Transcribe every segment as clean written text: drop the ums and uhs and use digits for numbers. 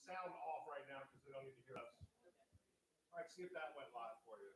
sound off right now because they don't need to hear us. All right, see if that went live for you.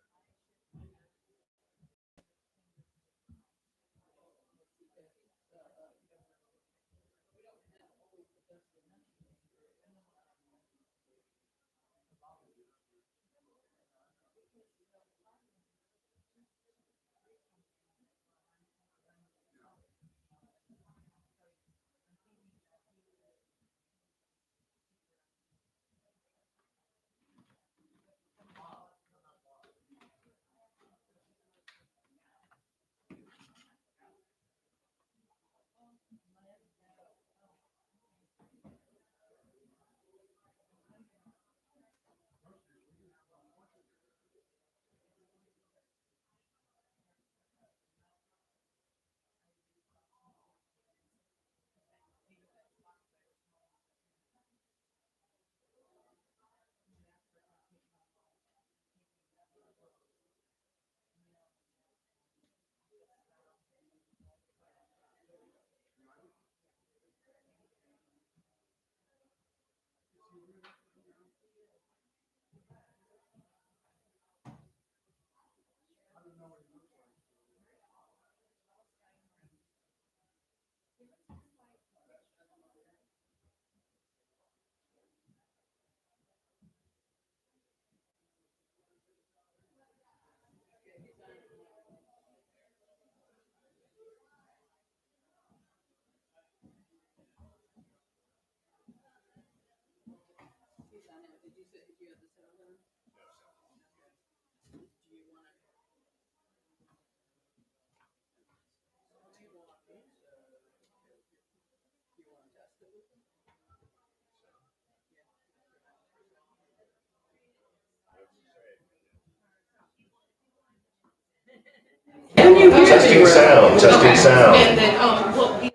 Can you hear Testing me? sound, testing Okay. sound. And then, well,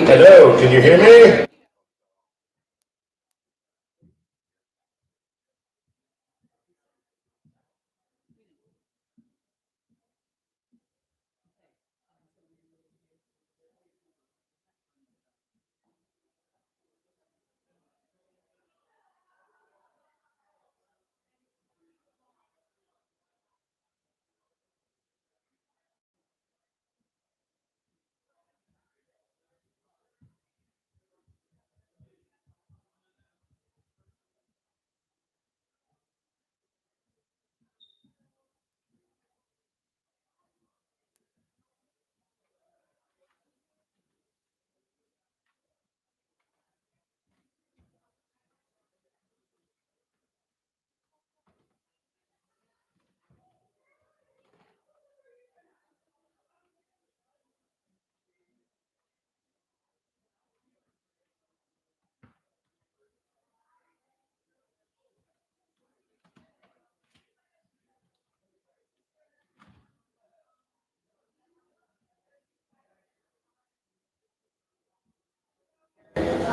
Hello, can you hear me?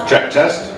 Check test.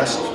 test.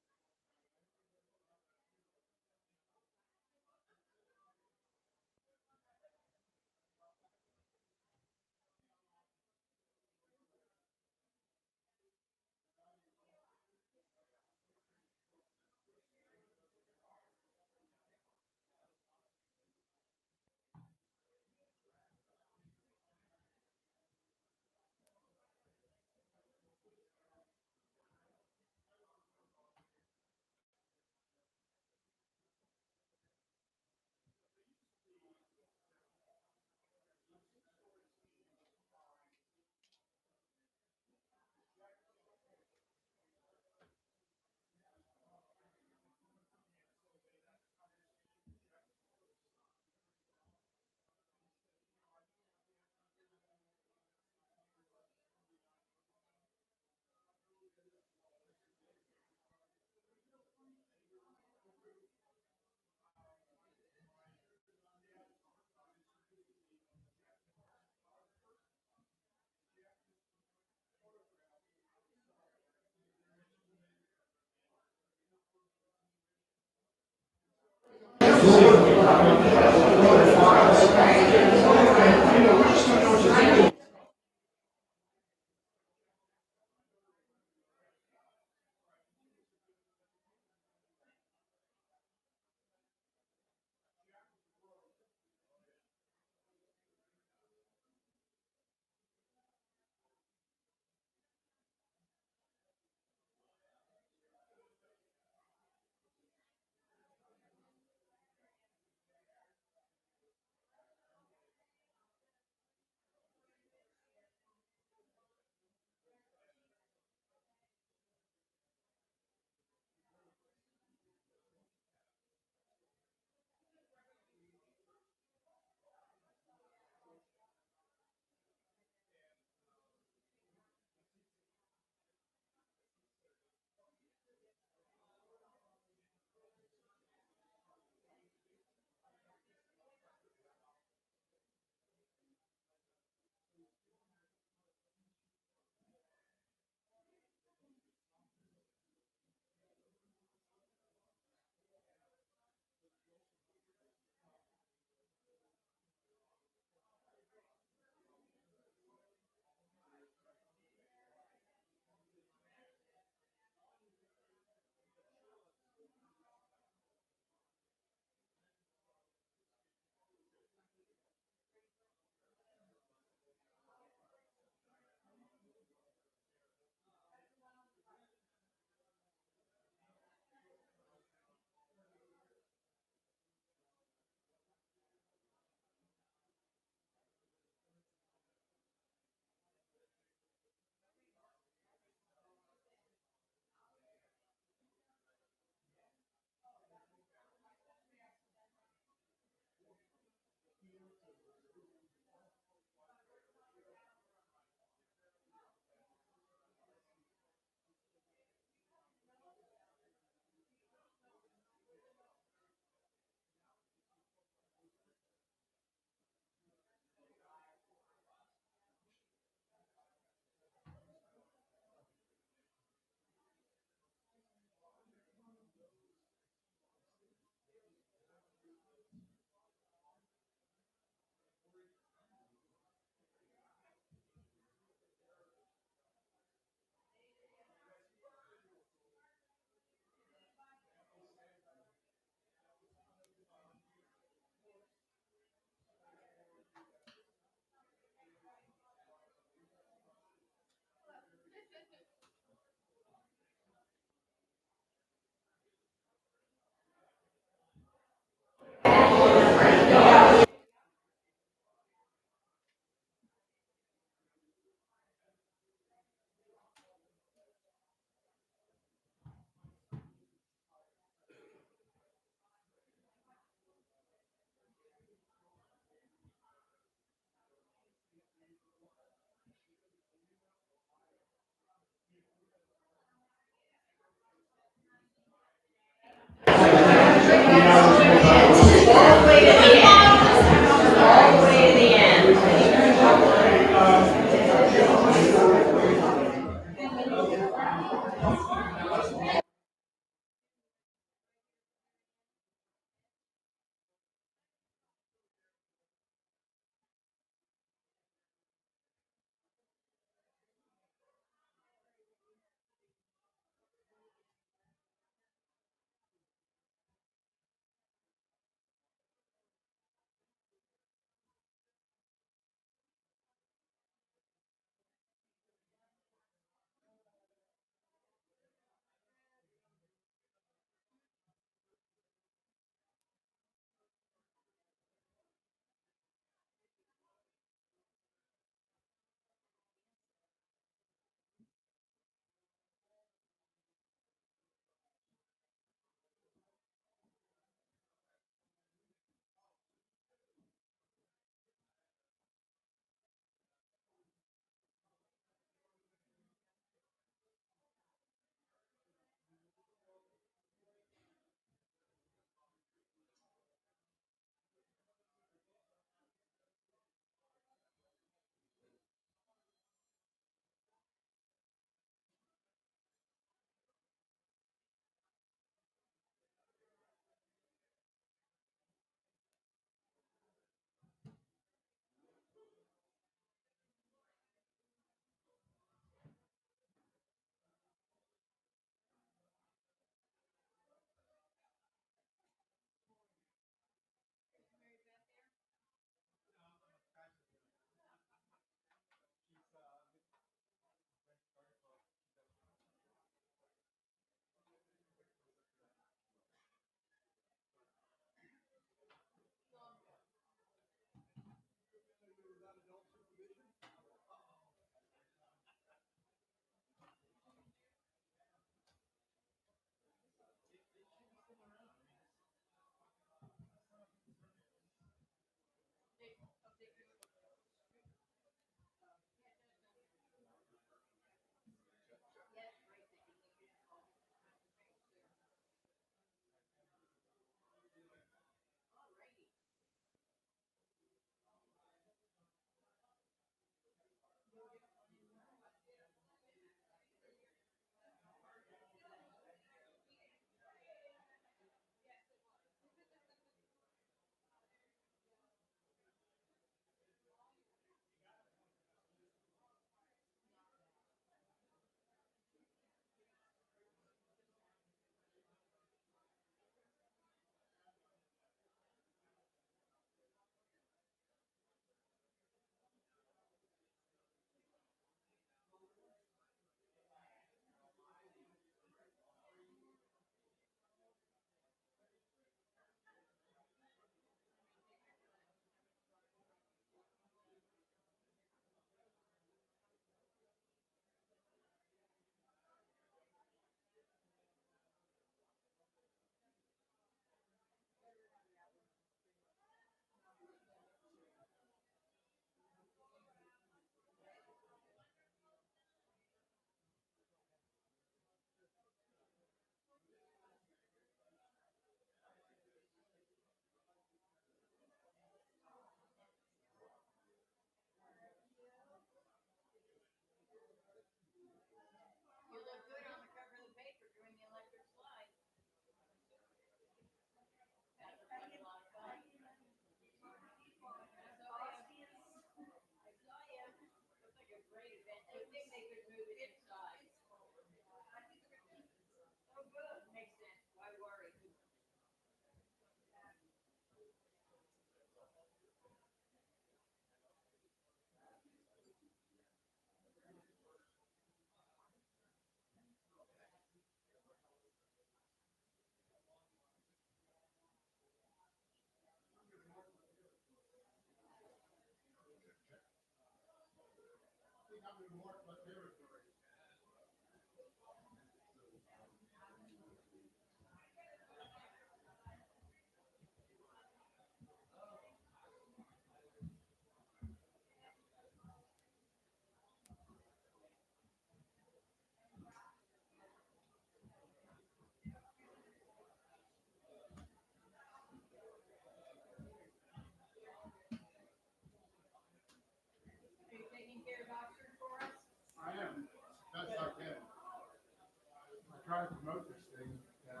I am. That's not good. I try to promote this thing. Yeah.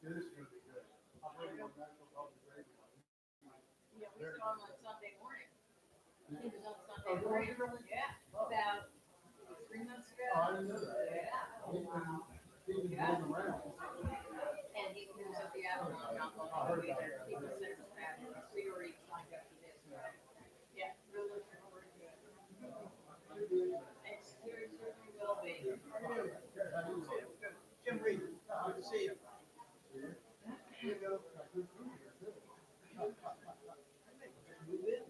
It is really good. I've heard it on National Public Radio. Yeah, we saw him on Sunday morning. He was on Sunday morning. Yeah, about 3 months ago. Oh, I didn't know that. Yeah. He's been going around. And he was at the Avalon not long ago either. He was there for that. We already signed up for this. Yeah, real looking forward to it. It's seriously will be. Jim Reed, good to see you. You go. Move in.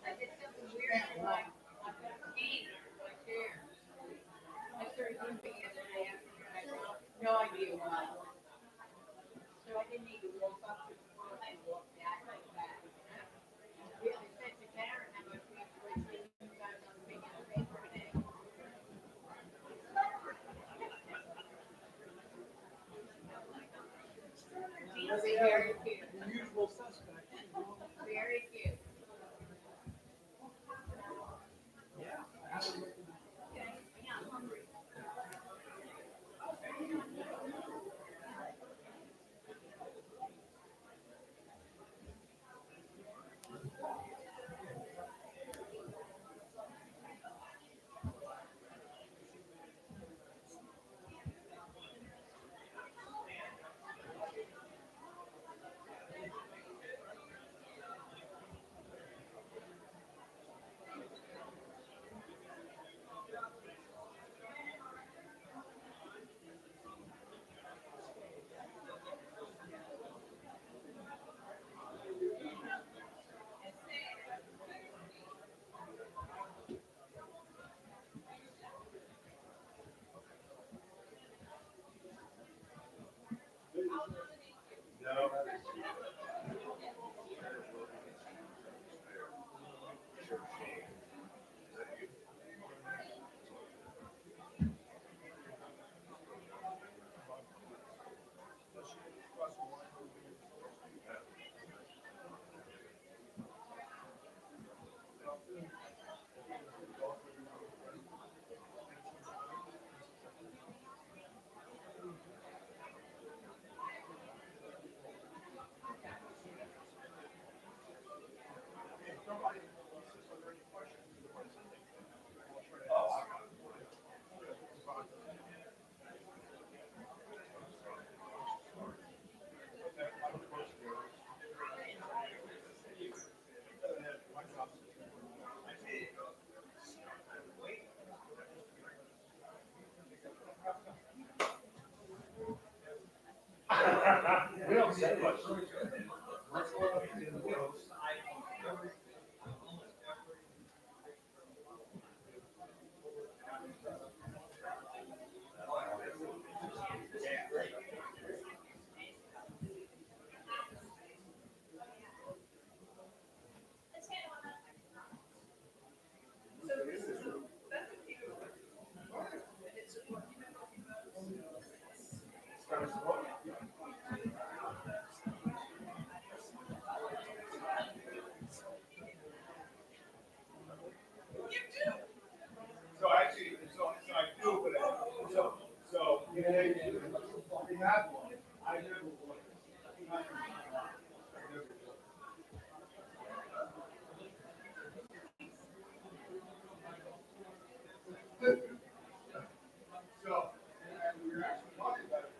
I did something weird. Like, I've got pain in my chair. I started moving yesterday afternoon. I had no idea why. So I didn't need to walk up to the front and walk back like that. Yeah, I said to Karen how much we have to wait till you guys on the big end paper today. He's very cute. The usual suspect. Very cute. Yeah. Okay, yeah, I'm hungry. So actually, so I do, but so we had one. I never won. So, and we were actually talking about it.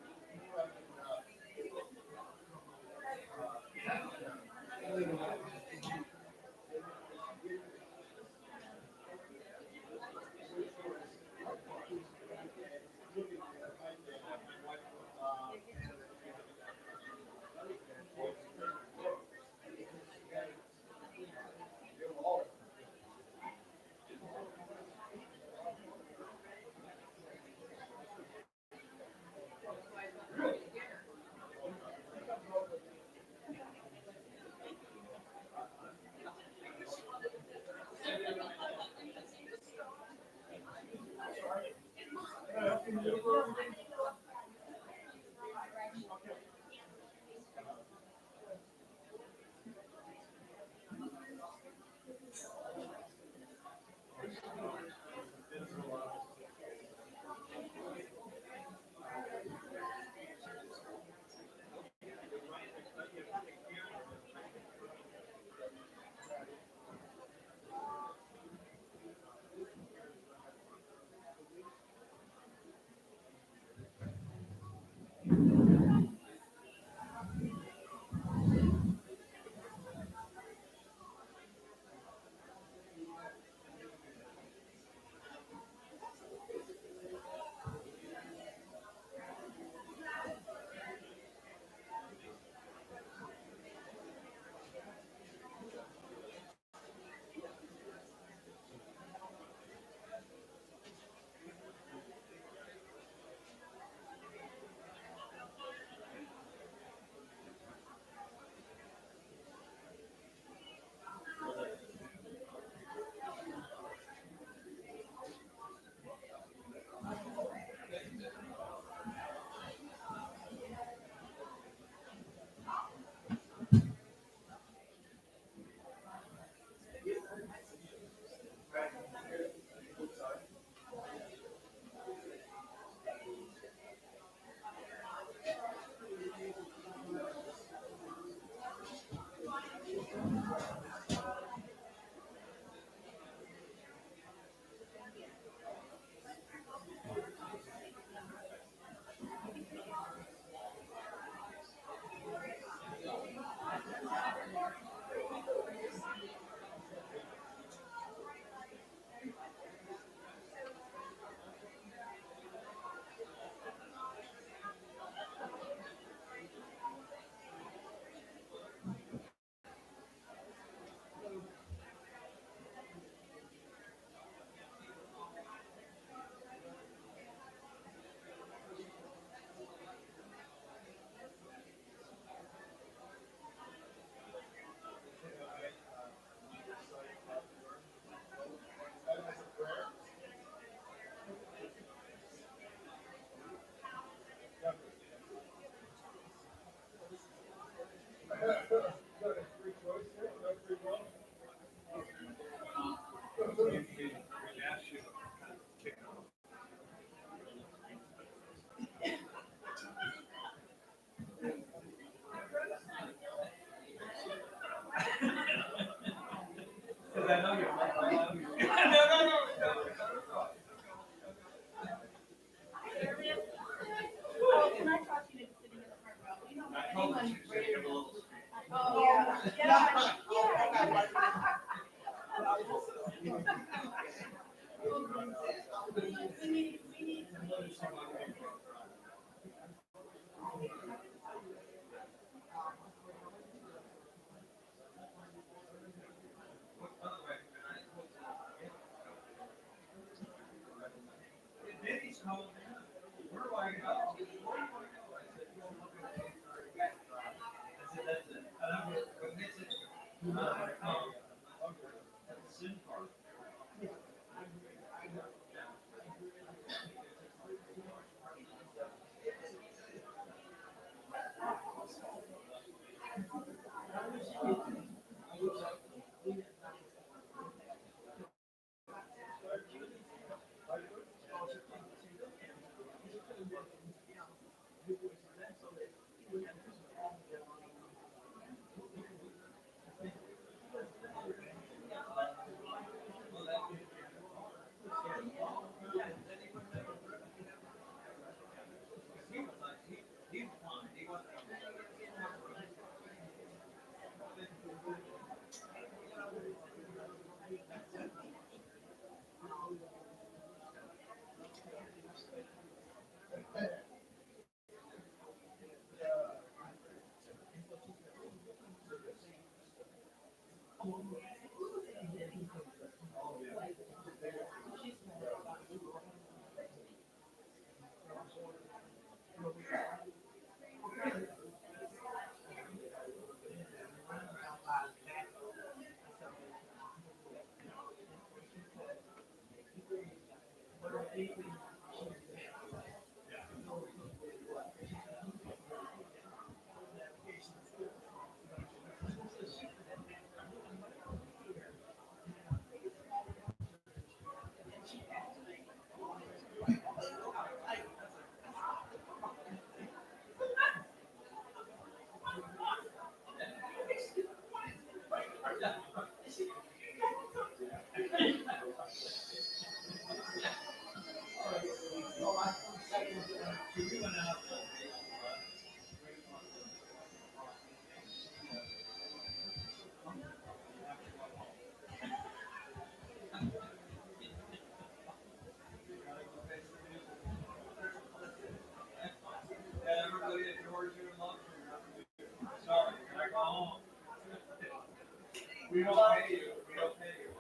Because I know you're like, no. Oh, and I thought you didn't sit in the front row. You know, I told her she's gonna give a little street. Oh, yeah. Everybody at Georgia and love you. Sorry, can I go home? We don't pay you, we don't pay you.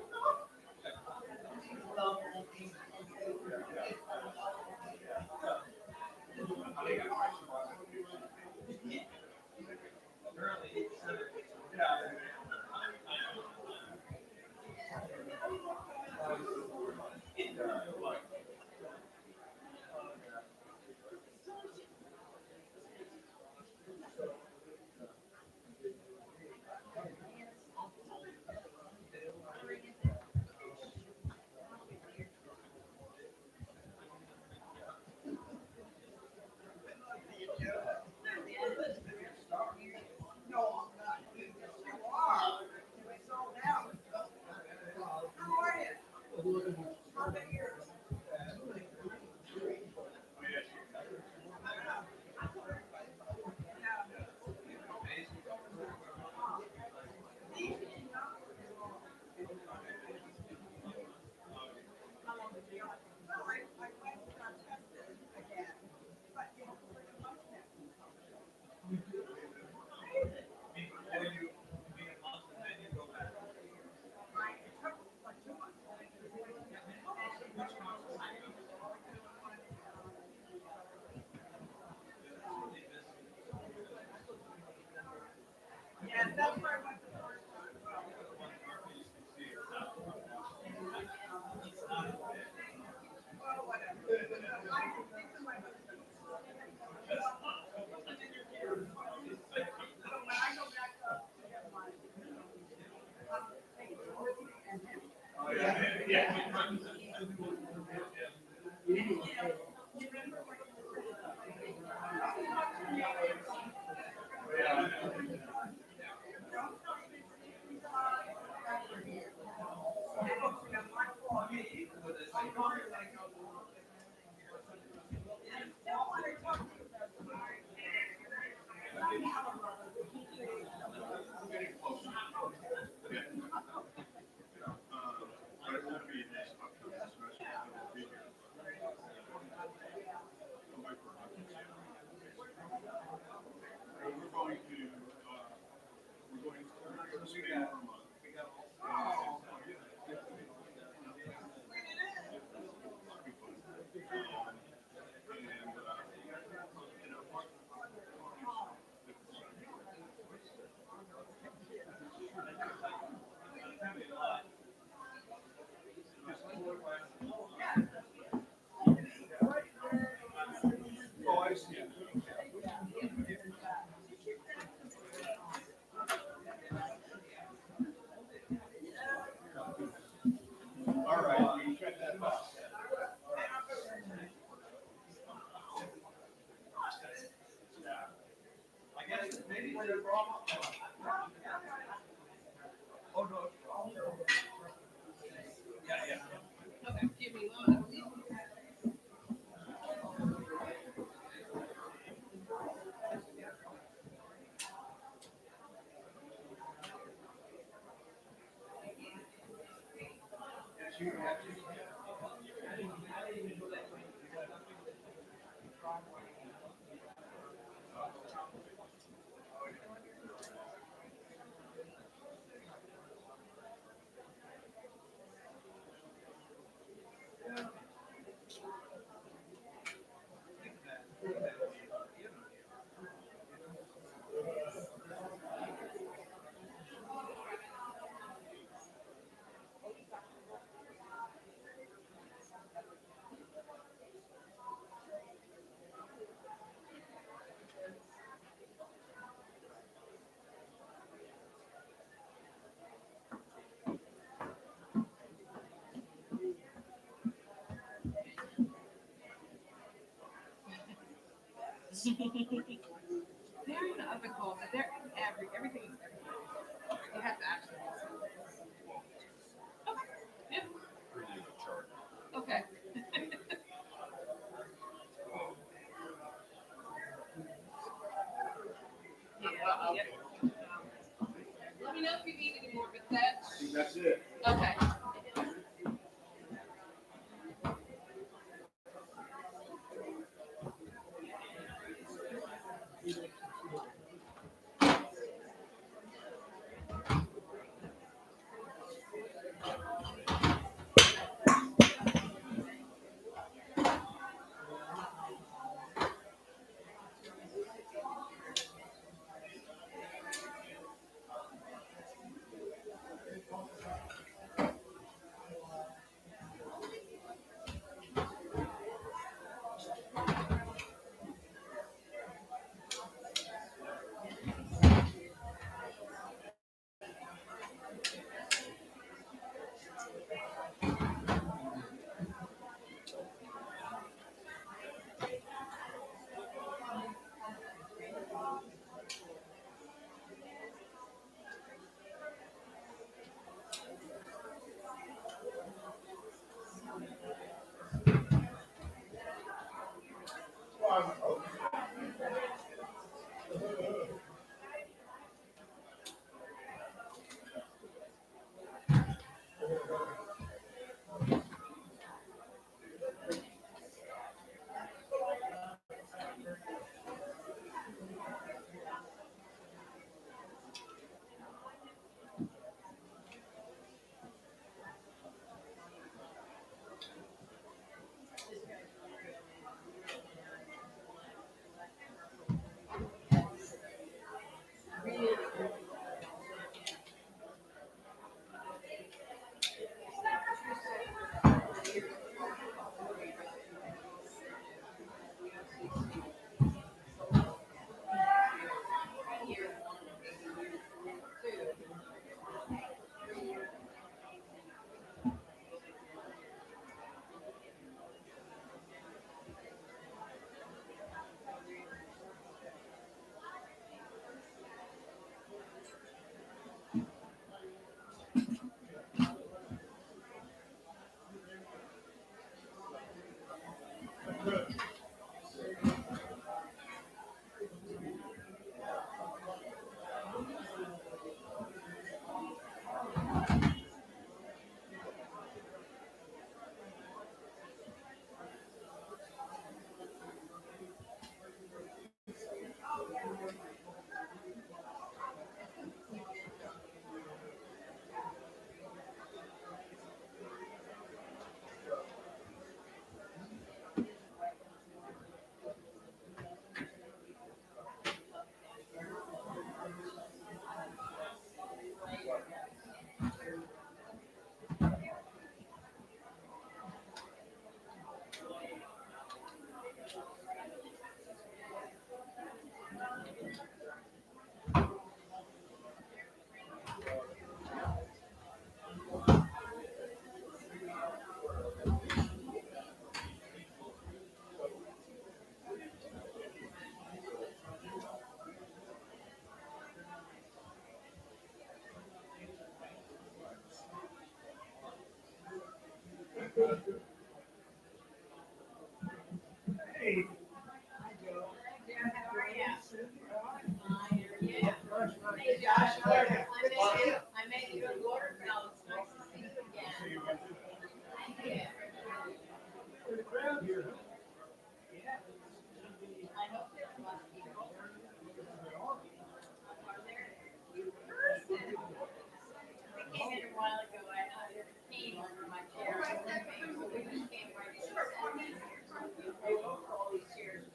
Apparently, yeah. Oh, no. Yeah, yeah. Okay, give me one. They're in the oven cold, but they're everything is everywhere. You have to actually. Okay. Yeah. Okay. Yeah. Yep. Let me know if you need any more, but that's I think that's it. okay. Josh, I met you in Waterville. It's nice to see you again. Yeah. For the crowd here. I hope there's a lot of people. We came in a while ago. I had a cane under my chair. So we just came right in. All these chairs.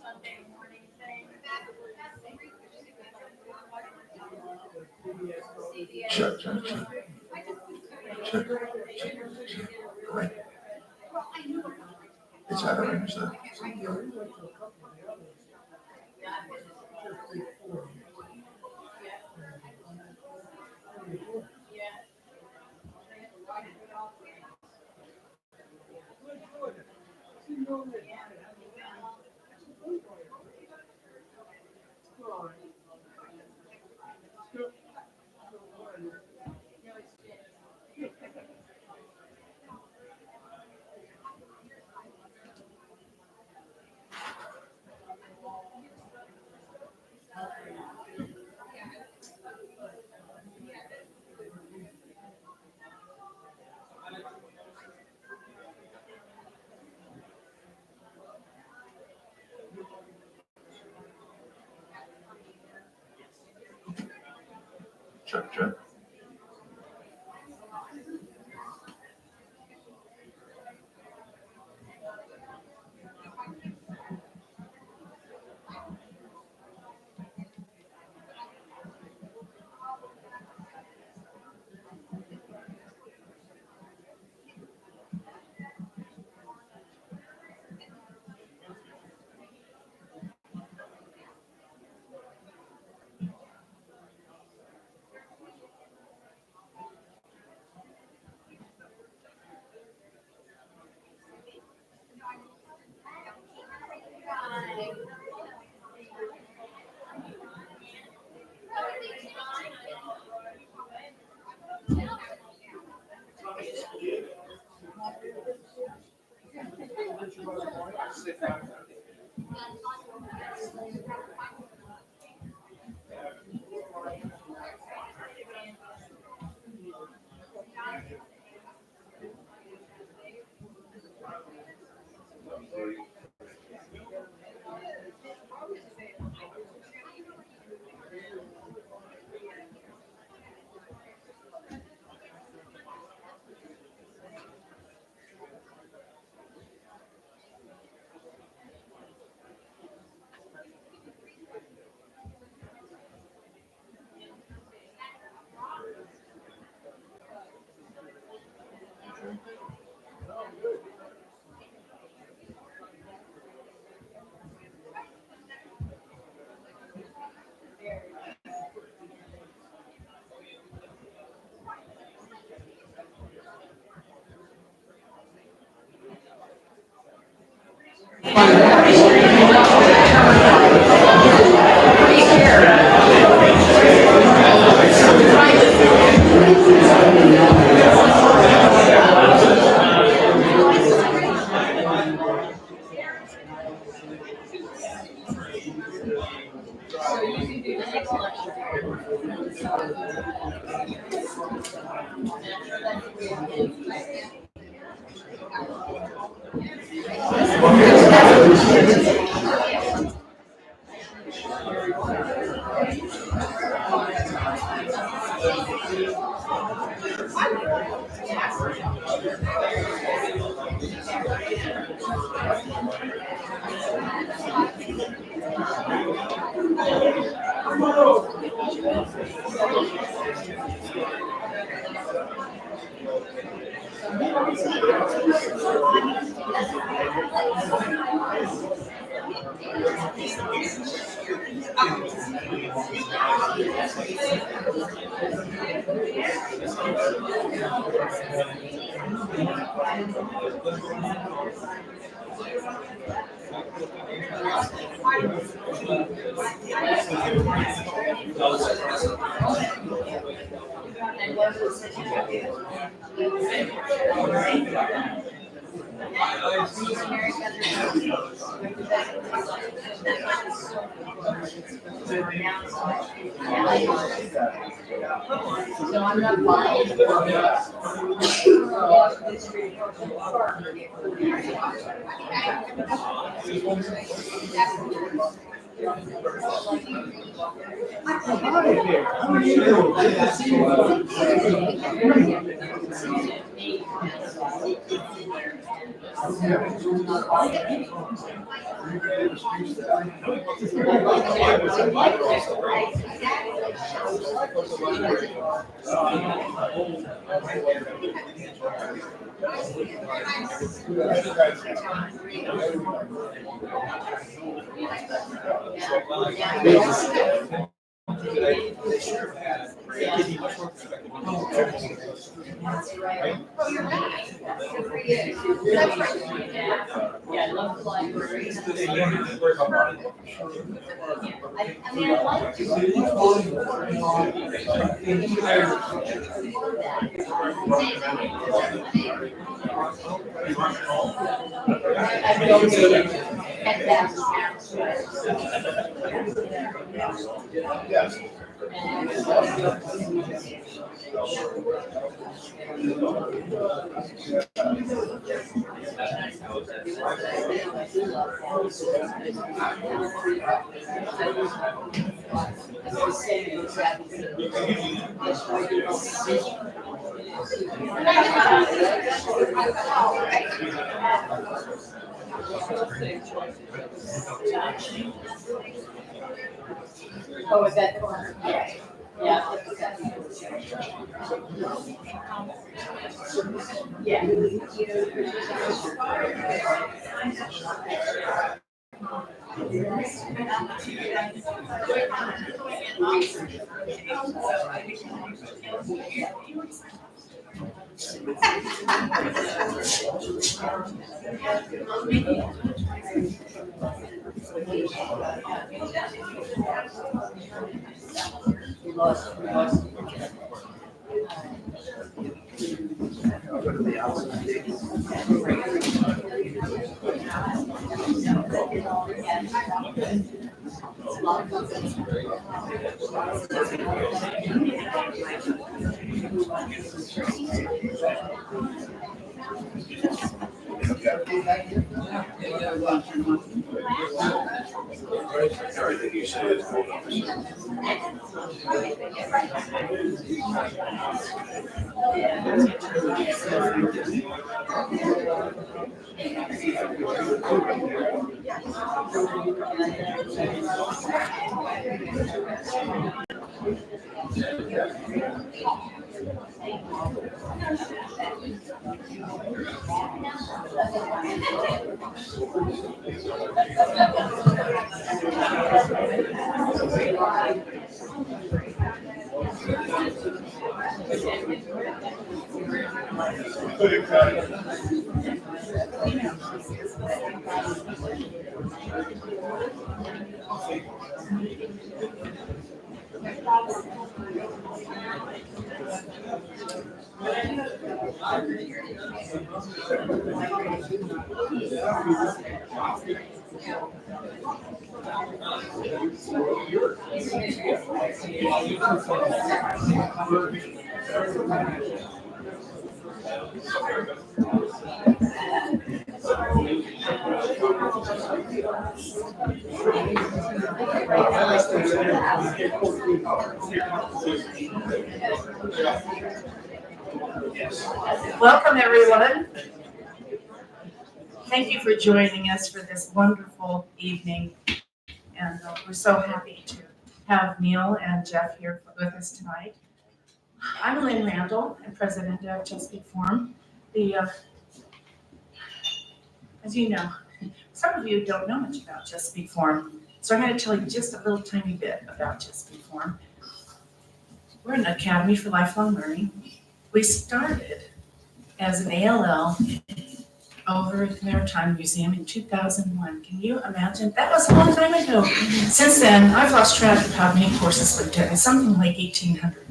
Sunday morning thing. Check, check, check. Check, check, check. Right. It's out of range though. Check, check. So I'm not buying. Hi there, how are you? Good to see Yeah, I love the library. I mean, I like I go to and that's. Yes. Oh, is that the one? Yeah. Yeah. Everything you say is hold on. Welcome, everyone. Thank you for joining us for this wonderful evening. And we're so happy to have Neil and Jeff here with us tonight. I'm Lynn Randall. I'm president of Chesapeake Forum. As you know, some of you don't know much about Chesapeake Forum. So I'm going to tell you just a little tiny bit about Chesapeake Forum. We're an academy for lifelong learning. We started as an ALL over at the Maritime Museum in 2001. Can you imagine? That was a long time ago. Since then, I've lost track of how many courses we've done. It's something like 1,800.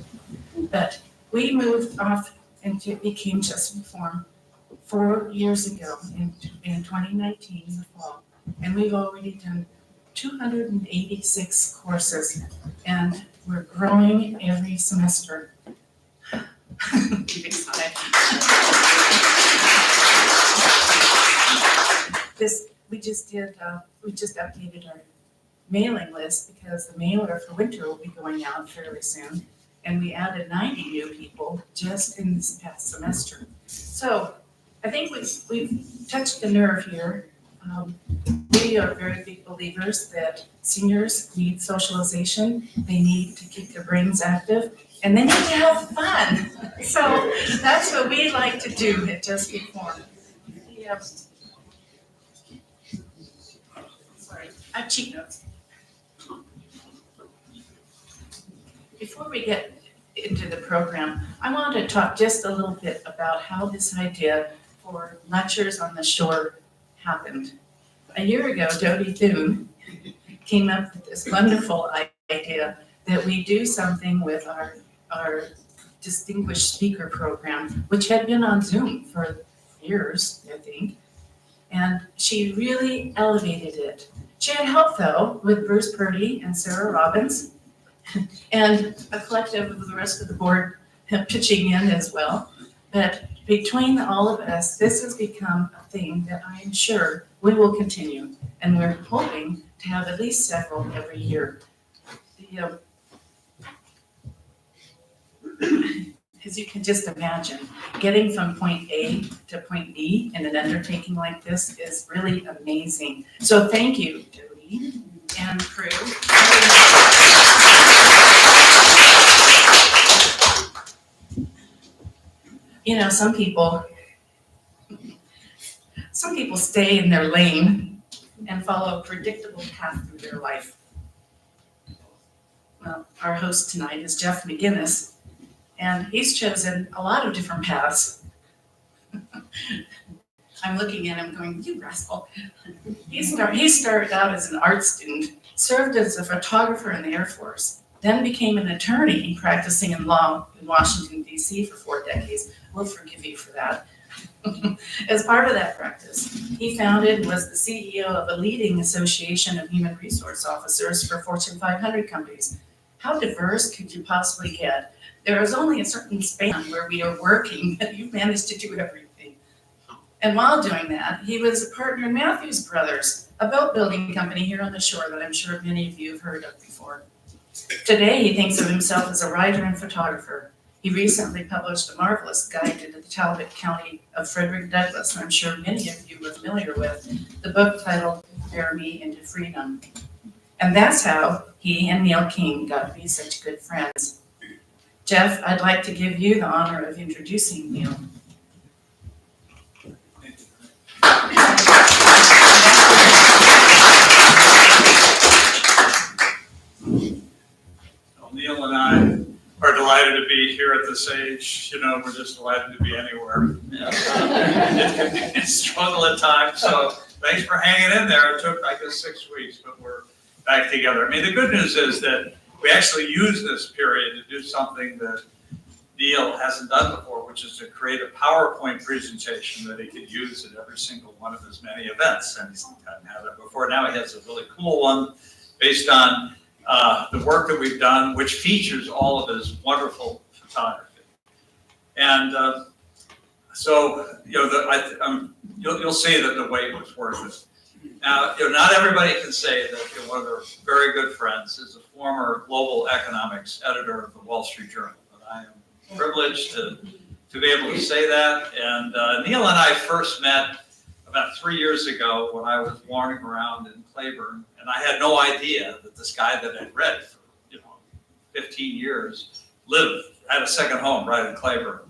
But we moved off and it became Chesapeake Forum 4 years ago in 2019 in the fall. And we've already done 286 courses, and we're growing every semester. Keep excited. We just updated our mailing list because the mailer for winter will be going out fairly soon. And we added 90 new people just in this past semester. So I think we've touched the nerve here. We are very big believers that seniors need socialization. They need to keep their brains active, and they need to have fun. So that's what we like to do at Chesapeake Forum. Yeah. Sorry, I have cheat notes. Before we get into the program, I want to talk just a little bit about how this idea for lectures on the shore happened. A year ago, Dodie Thune came up with this wonderful idea that we do something with our distinguished speaker program, which had been on Zoom for years, I think. And she really elevated it. She had help, though, with Bruce Purdy and Sarah Robbins, and a collective of the rest of the board pitching in as well. But between all of us, this has become a thing that I am sure we will continue. And we're hoping to have at least several every year. As you can just imagine, getting from point A to point B in an undertaking like this is really amazing. So thank you, Jody and crew. You know, some people stay in their lane and follow a predictable path through their life. Well, our host tonight is Jeff McGinnis, and he's chosen a lot of different paths. I'm looking at him going, you rascal. He started out as an art student, served as a photographer in the Air Force, then became an attorney practicing in law in Washington, D.C. for 4 decades. We'll forgive you for that. As part of that practice, he founded and was the CEO of a leading association of human resource officers for Fortune 500 companies. How diverse could you possibly get? There is only a certain span where we are working, but you've managed to do everything. And while doing that, he was a partner in Matthews Brothers, a boat building company here on the shore that I'm sure many of you have heard of before. Today, he thinks of himself as a writer and photographer. He recently published a marvelous guide to the Talbot County of Frederick Douglass, and I'm sure many of you are familiar with the book titled Bear Me into Freedom. And that's how he and Neil King got to be such good friends. Jeff, I'd like to give you the honor of introducing Neil. Well, Neil and I are delighted to be here at this age. You know, we're just delighted to be anywhere. It can be a struggle at times, so thanks for hanging in there. It took, I guess, 6 weeks, but we're back together. I mean, the good news is that we actually use this period to do something that Neil hasn't done before, which is to create a PowerPoint presentation that he could use at every single one of his many events. And he hadn't had it before. Now he has a really cool one based on the work that we've done, which features all of his wonderful photography. And so, you know, you'll see that the wait was worth it. Now, you know, not everybody can say that one of their very good friends is a former global economics editor of the Wall Street Journal. But I am privileged to be able to say that. And Neil and I first met about 3 years ago when I was wandering around in Claiborne, and I had no idea that this guy that I'd read for 15 years had a second home right in Claiborne.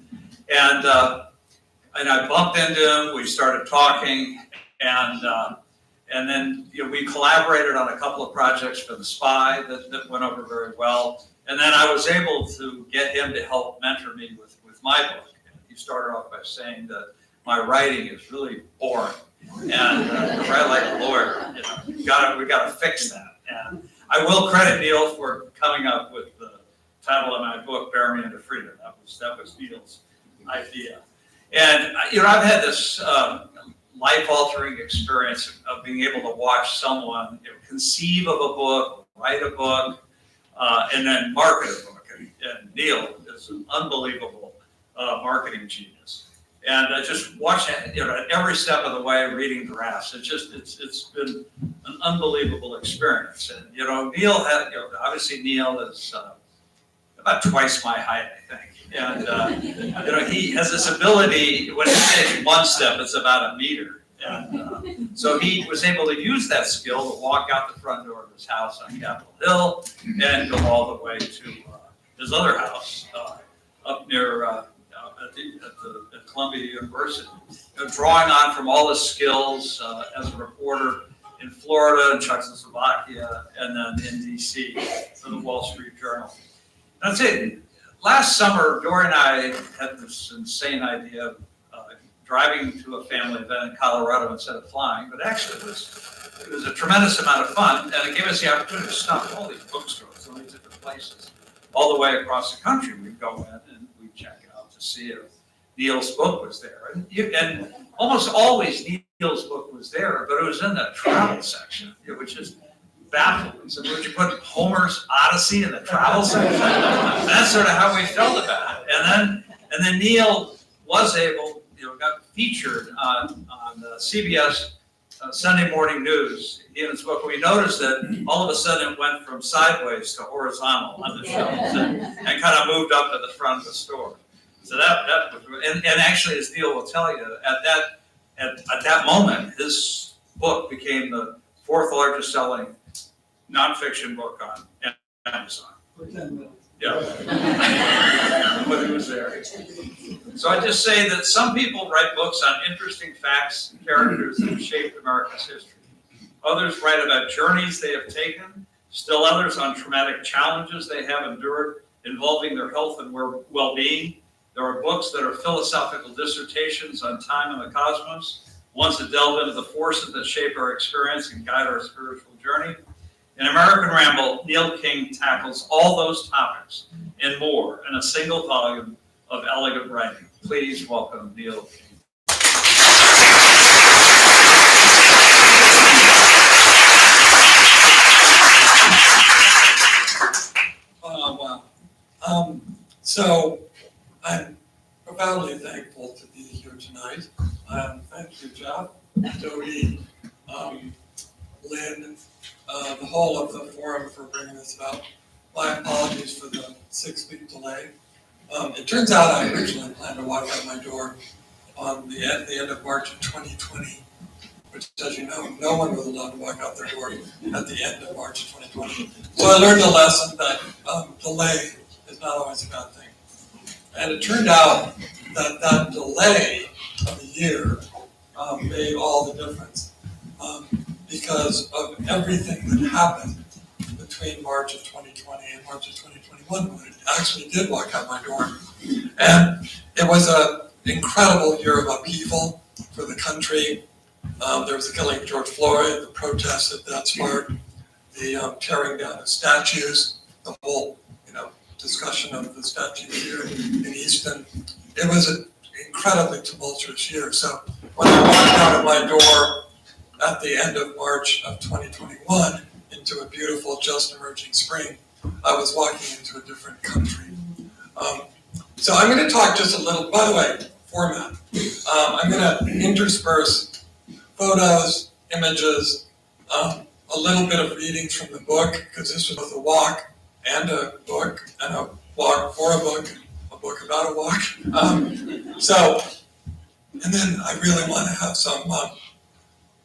And I bumped into him. We started talking, and And then, we collaborated on a couple of projects for the Spy that went over very well. And then I was able to get him to help mentor me with my book. And he started off by saying that my writing is really boring. And to write like a lawyer, we gotta fix that. And I will credit Neil for coming up with the title of my book, Bear Me into Freedom. That was Neil's idea. And, I've had this life-altering experience of being able to watch someone conceive of a book, write a book, and then market a book. And Neil is an unbelievable marketing genius. And just watching at every step of the way, reading drafts, it's been an unbelievable experience. And Neil had obviously Neil is about twice my height, I think. And he has this ability, when he takes one step, it's about a meter. And so he was able to use that skill to walk out the front door of his house on Capitol Hill and go all the way to his other house up near at Columbia University. Drawing on from all his skills as a reporter in Florida and Czechoslovakia and then in DC for the Wall Street Journal. That's it. Last summer, Dory and I had this insane idea of driving to a family event in Colorado instead of flying, but actually it was a tremendous amount of fun, and it gave us the opportunity to stop all these bookstores, all these different places, all the way across the country. We'd go in and we'd check out to see if Neil's book was there. And almost always Neil's book was there, but it was in the travel section, which is baffling. So would you put Homer's Odyssey in the travel section? That's sort of how we felt about it. And then Neil was able, got featured on CBS Sunday Morning News in his book. We noticed that all of a sudden it went from sideways to horizontal on the shelves and kind of moved up to the front of the store. So that was, and actually, as Neil will tell you, at that moment, his book became the 4th largest selling nonfiction book on Amazon. For 10 minutes. Yeah. But he was there. So I just say that some people write books on interesting facts and characters that have shaped America's history. Others write about journeys they have taken, still others on traumatic challenges they have endured involving their health and well-being. There are books that are philosophical dissertations on time and the cosmos, ones that delve into the forces that shape our experience and guide our spiritual journey. In American Ramble, Neil King tackles all those topics and more in a single volume of elegant writing. Please welcome Neil King. Wow. So I'm profoundly thankful to be here tonight. Thank you, Jeff, Jody, Lynn, the whole of the forum for bringing this about. My apologies for the 6-week delay. It turns out I originally planned to walk out my door on the end of March of 2020, which, as you know, no one was allowed to walk out their door at the end of March of 2020. So I learned a lesson that delay is not always a bad thing. And it turned out that that delay of a year made all the difference because of everything that happened between March of 2020 and March of 2021 when it actually did walk out my door. And it was an incredible year of upheaval for the country. There was the killing of George Floyd, the protests that sparked, the tearing down of statues, the whole discussion of the statues here in Easton. It was an incredibly tumultuous year. So when I walked out of my door at the end of March of 2021 into a beautiful, just emerging spring, I was walking into a different country. So I'm going to talk just a little, by the way, format. I'm going to intersperse photos, images, a little bit of readings from the book, because this was both a walk and a book, and a walk for a book about a walk. And then I really want to have some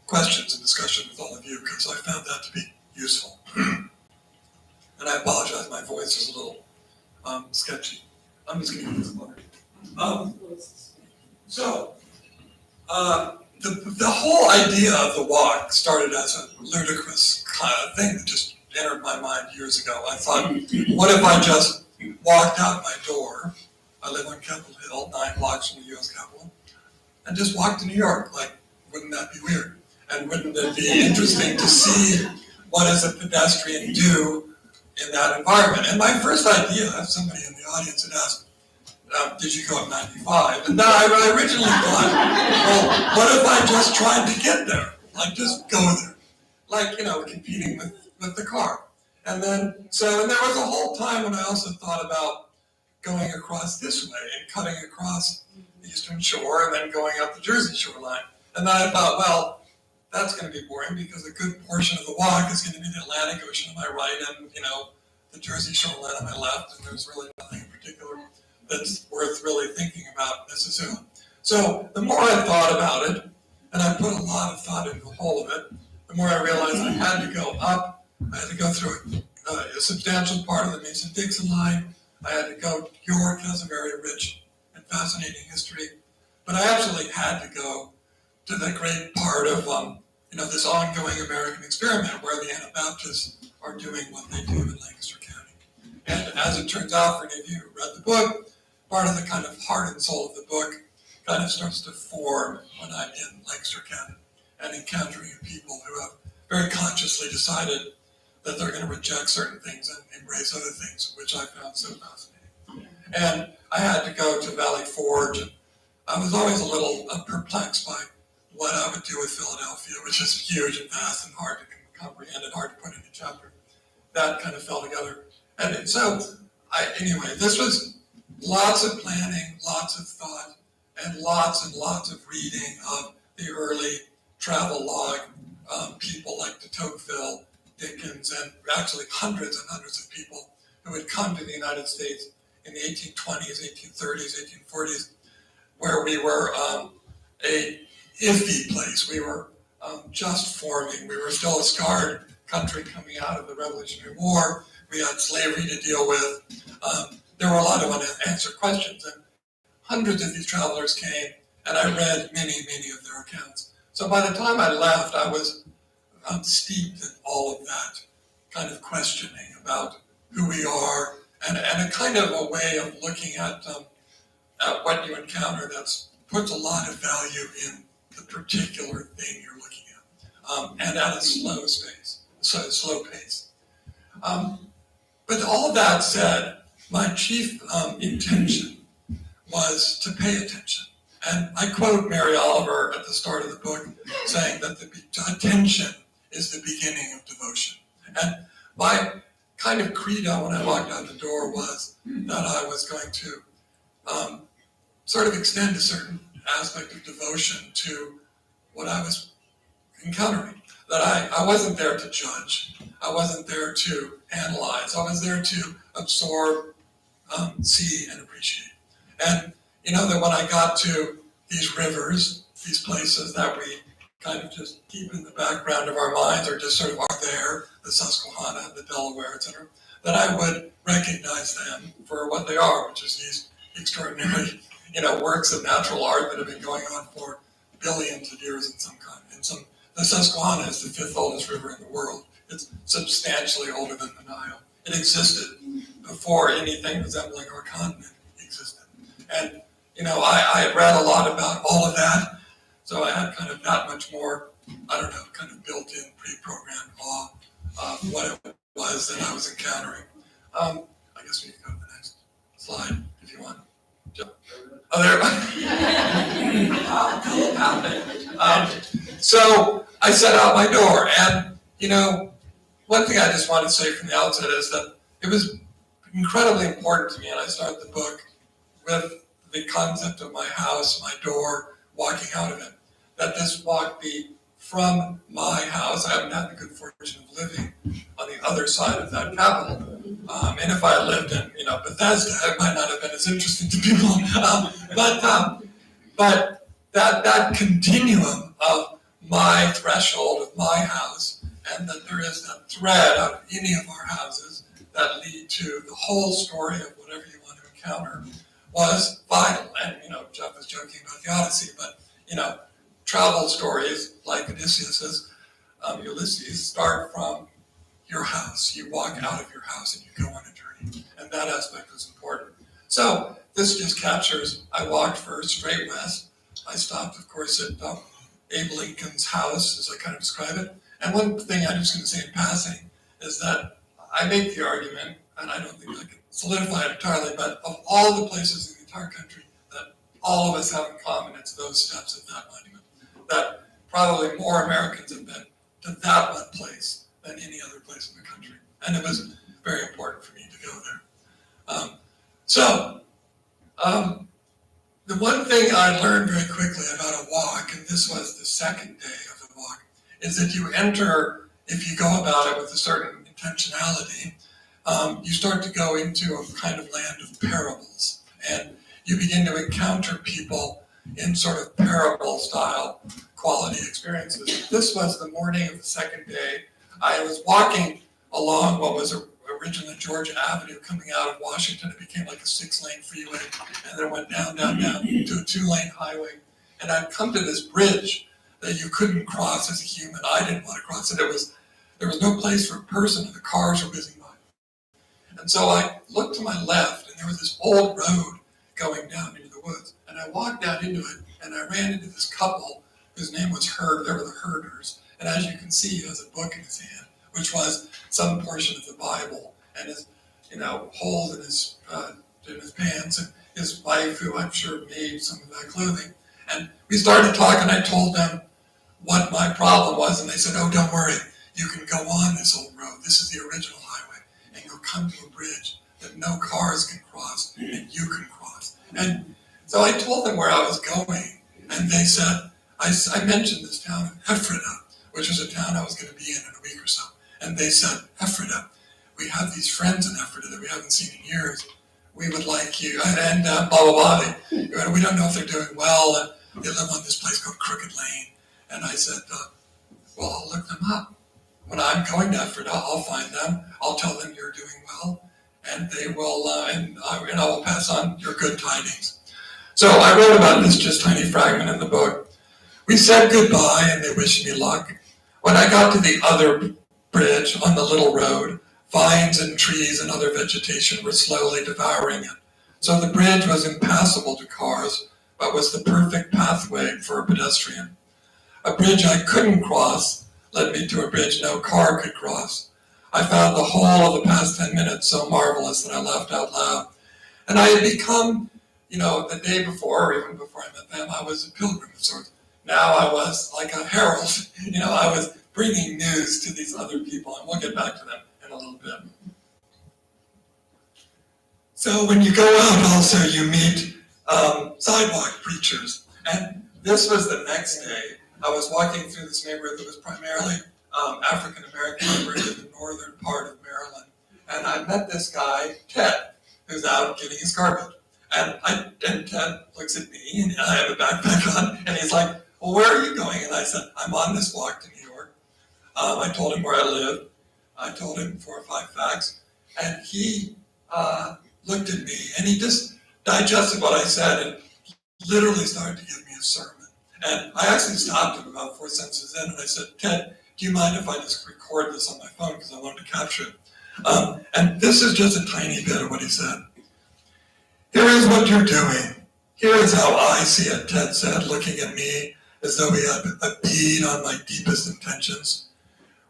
questions and discussion with all of you, because I found that to be useful. And I apologize, my voice is a little sketchy. I'm just going to use water. the whole idea of the walk started as a ludicrous kind of thing that just entered my mind years ago. I thought, what if I just walked out my door? I live on Capitol Hill, 9 blocks from the U.S. Capitol, and just walked to New York. Like, wouldn't that be weird? And wouldn't it be interesting to see what does a pedestrian do in that environment? And my first idea, if somebody in the audience had asked, did you go up 95? And I originally thought, well, what if I just tried to get there? Like, just go there. Like, competing with the car. And there was a whole time when I also thought about going across this way and cutting across the Eastern Shore and then going up the Jersey shoreline. And then I thought, well, that's going to be boring because a good portion of the walk is going to be the Atlantic Ocean on my right and, the Jersey shoreline on my left, and there's really nothing in particular that's worth really thinking about necessarily. So the more I thought about it, and I put a lot of thought into the whole of it, the more I realized I had to go up, I had to go through a substantial part of the Mason-Dixon line, I had to go, York has a very rich and fascinating history, but I absolutely had to go to the great part of this ongoing American experiment where the Anabaptists are doing what they do in Lancaster County. And as it turns out, for any of you who read the book, part of the kind of heart and soul of the book kind of starts to form when I'm in Lancaster County and encountering people who have very consciously decided that they're going to reject certain things and embrace other things, which I found so fascinating. And I had to go to Valley Forge, and I was always a little perplexed by what I would do with Philadelphia, which is huge and vast and hard to comprehend and hard to put into chapter. That kind of fell together. And so, anyway, this was lots of planning, lots of thought, and lots of reading of the early travel log people like de Tocqueville, Dickens, and actually hundreds and hundreds of people who had come to the United States in the 1820s, 1830s, 1840s, where we were a iffy place. We were just forming. We were still a scarred country coming out of the Revolutionary War. We had slavery to deal with. There were a lot of unanswered questions, and hundreds of these travelers came, and I read many of their accounts. So by the time I left, I was steeped in all of that kind of questioning about who we are, and a kind of a way of looking at what you encounter that puts a lot of value in the particular thing you're looking at, and at a slow pace. But all that said, my chief intention was to pay attention. And I quote Mary Oliver at the start of the book saying that the attention is the beginning of devotion. And my kind of credo when I walked out the door was that I was going to sort of extend a certain aspect of devotion to what I was encountering. That I wasn't there to judge. I wasn't there to analyze. I was there to absorb, see, and appreciate. And that when I got to these rivers, these places that we kind of just keep in the background of our minds or just sort of are there, the Susquehanna, the Delaware, etc., that I would recognize them for what they are, which is these extraordinary, works of natural art that have been going on for billions of years in some kind. The Susquehanna is the 5th oldest river in the world. It's substantially older than the Nile. It existed before anything resembling our continent existed. And, I had read a lot about all of that, so I had kind of that much more, kind of built-in, pre-programmed awe of what it was that I was encountering. I guess we can go to the next slide if you want. Oh, there. So I set out my door, and one thing I just want to say from the outset is that it was incredibly important to me, and I started the book with the concept of my house, my door, walking out of it. That this walk be from my house. I haven't had the good fortune of living on the other side of that Capitol. And if I lived in, Bethesda, it might not have been as interesting to people. But that continuum of my threshold of my house, and that there is that thread out of any of our houses that lead to the whole story of whatever you want to encounter, was vital. And Jeff was joking about the Odyssey, but travel stories like Ulysses start from your house. You walk out of your house and you go on a journey. And that aspect was important. So this just captures, I walked first straight west. I stopped, of course, at Abe Lincoln's house, as I kind of describe it. And one thing I'm just going to say in passing is that I make the argument, and I don't think I can solidify it entirely, but of all the places in the entire country that all of us have in common, it's those steps of that monument. That probably more Americans have been to that one place than any other place in the country. And it was very important for me to go there. The one thing I learned very quickly about a walk, and this was the second day of the walk, is that you enter, if you go about it with a certain intentionality, you start to go into a kind of land of parables. And you begin to encounter people in sort of parable style quality experiences. This was the morning of the second day. I was walking along what was originally Georgia Avenue coming out of Washington. It became like a 6-lane freeway, and then it went down to a 2-lane highway. And I'd come to this bridge that you couldn't cross as a human. I didn't want to cross it. There was no place for a person, and the cars were whizzing by. And so I looked to my left, and there was this old road going down into the woods. And I walked down into it, and I ran into this couple whose name was Herd. They were the herders. And as you can see, he has a book in his hand, which was some portion of the Bible, and his, holes in his pants, and his wife, who I'm sure made some of that clothing. And we started talking. I told them what my problem was, and they said, "Oh, don't worry. You can go on this old road. This is the original highway, and you'll come to a bridge that no cars can cross, and you can cross." And so I told them where I was going, and they said, I mentioned this town of Ephrata, which was a town I was going to be in a week or so. And they said, "Ephrata, we have these friends in Ephrata that we haven't seen in years. We would like you," and blah, blah, blah. We don't know if they're doing well, and they live on this place called Crooked Lane. And I said, "Well, I'll look them up. When I'm going to Ephrata, I'll find them. I'll tell them you're doing well, and they will, and I will pass on your good tidings." So I wrote about this just tiny fragment in the book. We said goodbye, and they wished me luck. When I got to the other bridge on the little road, vines and trees and other vegetation were slowly devouring it. So the bridge was impassable to cars, but was the perfect pathway for a pedestrian. A bridge I couldn't cross led me to a bridge no car could cross. I found the whole of the past 10 minutes so marvelous that I laughed out loud. And I had become, the day before, or even before I met them, I was a pilgrim of sorts. Now I was like a herald. I was bringing news to these other people, and we'll get back to them in a little bit. So when you go out also, you meet sidewalk preachers. And this was the next day. I was walking through this neighborhood that was primarily African-American neighborhood in the northern part of Maryland. And I met this guy, Ted, who's out getting his garbage. And Ted looks at me, and I have a backpack on, and he's like, "Well, where are you going?" And I said, "I'm on this walk to New York." I told him where I lived. I told him 4 or 5 facts. And he looked at me, and he just digested what I said and literally started to give me a sermon. And I actually stopped him about 4 sentences in, and I said, "Ted, do you mind if I just record this on my phone, because I wanted to capture it?" And this is just a tiny bit of what he said. "Here is what you're doing. Here is how I see it," Ted said, looking at me as though he had a bead on my deepest intentions.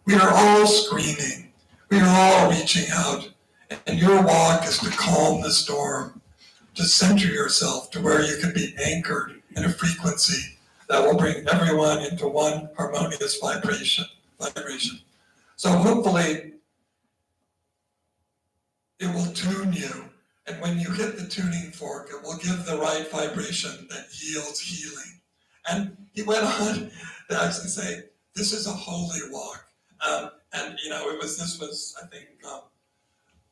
"We are all screaming. We are all reaching out. And your walk is to calm the storm, to center yourself to where you can be anchored in a frequency that will bring everyone into one harmonious vibration. So hopefully it will tune you. And when you hit the tuning fork, it will give the right vibration that yields healing." And he went on to actually say, "This is a holy walk." This was, I think,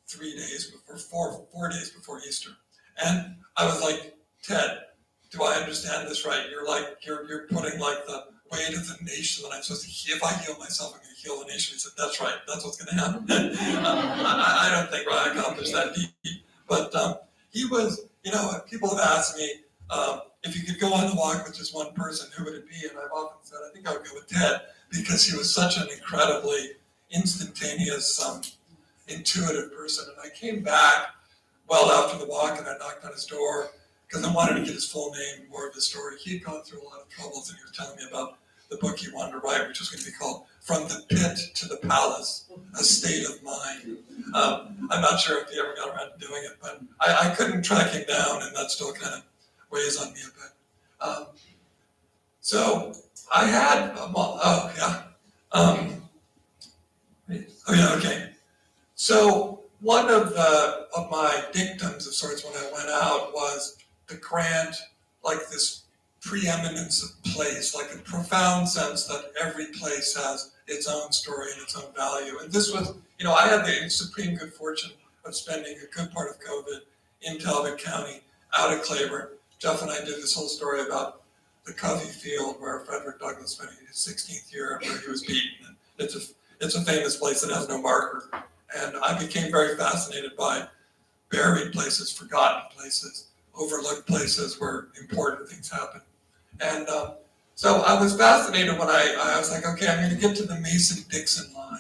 3 days before, 4 days before Easter. And I was like, "Ted, do I understand this right? You're putting like the weight of the nation that I'm supposed to heal. If I heal myself, I'm going to heal the nation." He said, "That's right. That's what's going to happen." I don't think I accomplished that deep. But he was, people have asked me, If you could go on the walk with just one person, who would it be? And I've often said, I think I would go with Ted, because he was such an incredibly instantaneous, intuitive person. And I came back well after the walk, and I knocked on his door because I wanted to get his full name, more of his story. He'd gone through a lot of troubles, and he was telling me about the book he wanted to write, which was going to be called From the Pit to the Palace, A State of Mind. I'm not sure if he ever got around to doing it, but I couldn't track him down, and that still kind of weighs on me a bit. So I had, okay. So one of my dictums of sorts when I went out was the grant, like this preeminence of place, like a profound sense that every place has its own story and its own value. And this was, I had the supreme good fortune of spending a good part of COVID in Talbot County, out at Claiborne. Jeff and I did this whole story about the Covey Field where Frederick Douglass spent his 16th year where he was beaten. And it's a famous place that has no marker. And I became very fascinated by buried places, forgotten places, overlooked places where important things happen. And so I was fascinated when I was like, okay, I'm going to get to the Mason-Dixon line,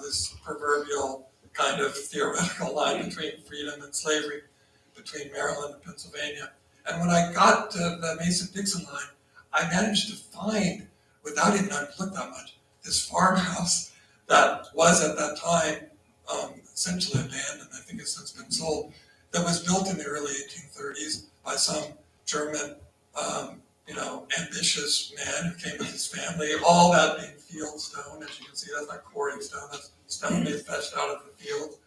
this proverbial kind of theoretical line between freedom and slavery, between Maryland and Pennsylvania. And when I got to the Mason-Dixon line, I managed to find, without even having to look that much, this farmhouse that was at that time essentially abandoned. I think it's since been sold. That was built in the early 1830s by some German, ambitious man who came with his family. All that being field stone, as you can see, that's not quarry stone. That's stone they fetched out of the field,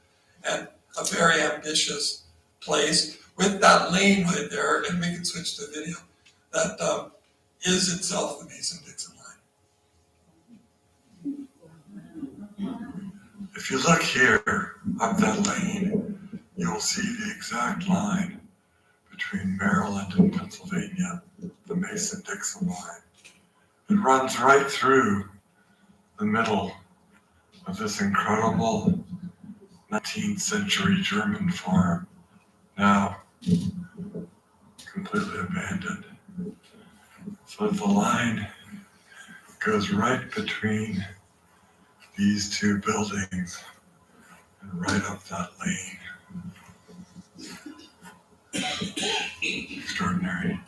and a very ambitious place with that lane right there. And we can switch to video. That is itself the Mason-Dixon line. If you look here up that lane, you'll see the exact line between Maryland and Pennsylvania, the Mason-Dixon line. It runs right through the middle of this incredible 19th century German farm, now completely abandoned. So the line goes right between these two buildings and right up that lane. Extraordinary.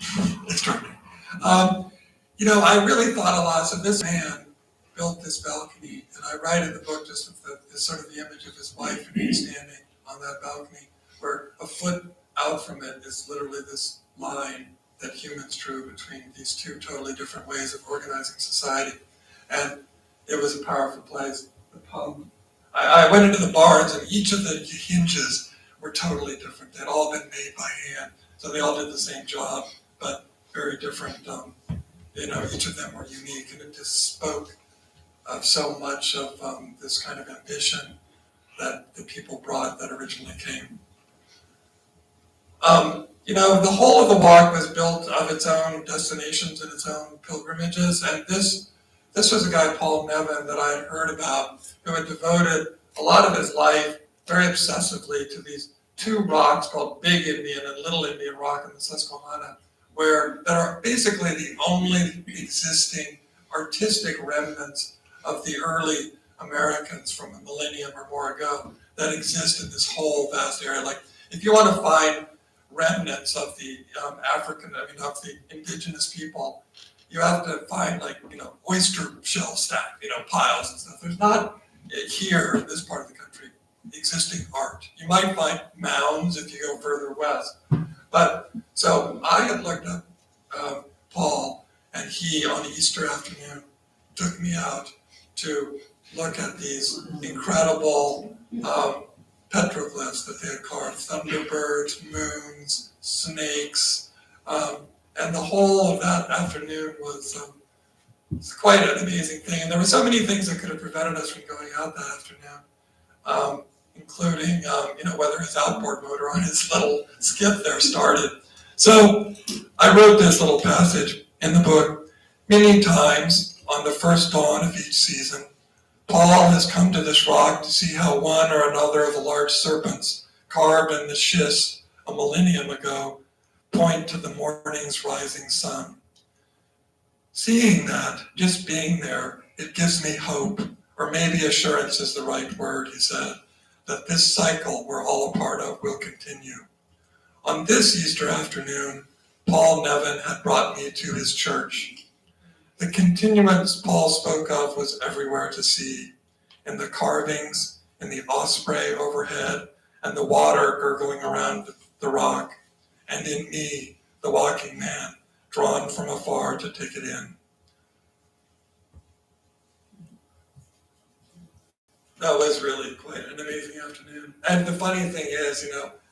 I really thought a lot. So this man built this balcony, and I write in the book just with the sort of the image of his wife and me standing on that balcony, where a foot out from it is literally this line that humans drew between these two totally different ways of organizing society. And it was a powerful place. The pump. I went into the barns, and each of the hinges were totally different. They'd all been made by hand, so they all did the same job, but very different. Each of them were unique, and it just spoke of so much of this kind of ambition that the people brought that originally came. The whole of the walk was built of its own destinations and its own pilgrimages, and this was a guy, Paul Nevin, that I had heard about, who had devoted a lot of his life very obsessively to these two rocks called Big Indian and Little Indian Rock in the Susquehanna, that are basically the only existing artistic remnants of the early Americans from a millennium or more ago that exist in this whole vast area. Like, if you want to find remnants of the of the indigenous people, you have to find oyster shell stack, piles and stuff. There's not here in this part of the country existing art. You might find mounds if you go further west. But so I had looked up Paul, and he on Easter afternoon took me out to look at these incredible petroglyphs that they had carved: thunderbirds, moons, snakes, and the whole of that afternoon was quite an amazing thing. And there were so many things that could have prevented us from going out that afternoon, including whether his outboard motor on his little skiff there started. So I wrote this little passage in the book. Many times on the first dawn of each season, Paul has come to this rock to see how one or another of the large serpents carved in the schist a millennium ago point to the morning's rising sun. Seeing that, just being there, it gives me hope, or maybe assurance is the right word, he said, that this cycle we're all a part of will continue. On this Easter afternoon, Paul Nevin had brought me to his church. The continuance Paul spoke of was everywhere to see, in the carvings, in the osprey overhead, and the water gurgling around the rock, and in me, the walking man, drawn from afar to take it in. That was really quite an amazing afternoon. And the funny thing is,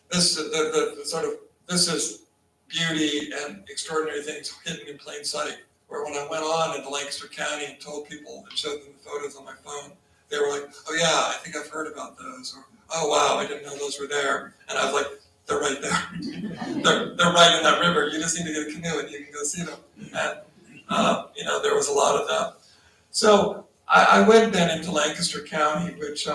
this is beauty and extraordinary things hidden in plain sight. Where when I went on into Lancaster County and told people and showed them the photos on my phone, they were like, "Oh yeah, I think I've heard about those," or "Oh wow, I didn't know those were there." And I was like, "They're right there. they're right in that river. You just need to get a canoe and you can go see them." And there was a lot of that. So I went then into Lancaster County, which,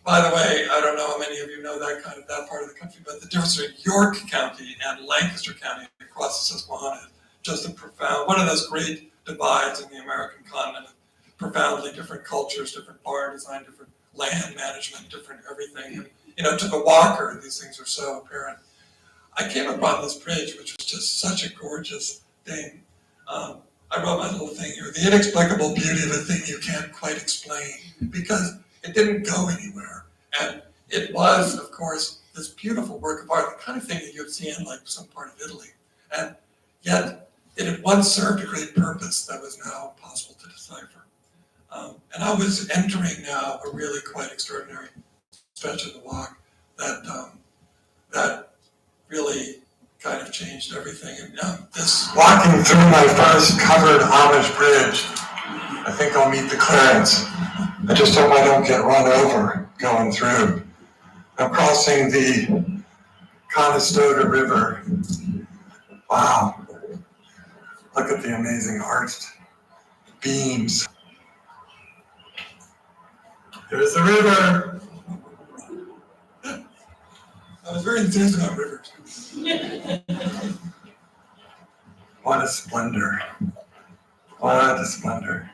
by the way, I don't know how many of you know that part of the country, but the difference between York County and Lancaster County across the Susquehanna is just a profound, one of those great divides in the American continent. Profoundly different cultures, different bar design, different land management, different everything. And, to the walker, these things are so apparent. I came upon this bridge, which was just such a gorgeous thing. I wrote my little thing here, the inexplicable beauty of a thing you can't quite explain, because it didn't go anywhere. And it was, of course, this beautiful work of art, the kind of thing that you'd see in like some part of Italy. And yet, it had once served a great purpose that was now possible to decipher. And I was entering now a really quite extraordinary stretch of the walk that really kind of changed everything. And this walking through my first covered Amish bridge, I think I'll meet the Clarence. I just hope I don't get run over going through. I'm crossing the Conestoga River. Wow. Look at the amazing arched beams. There's the river. I was very enthused about rivers. What a splendor. What a splendor.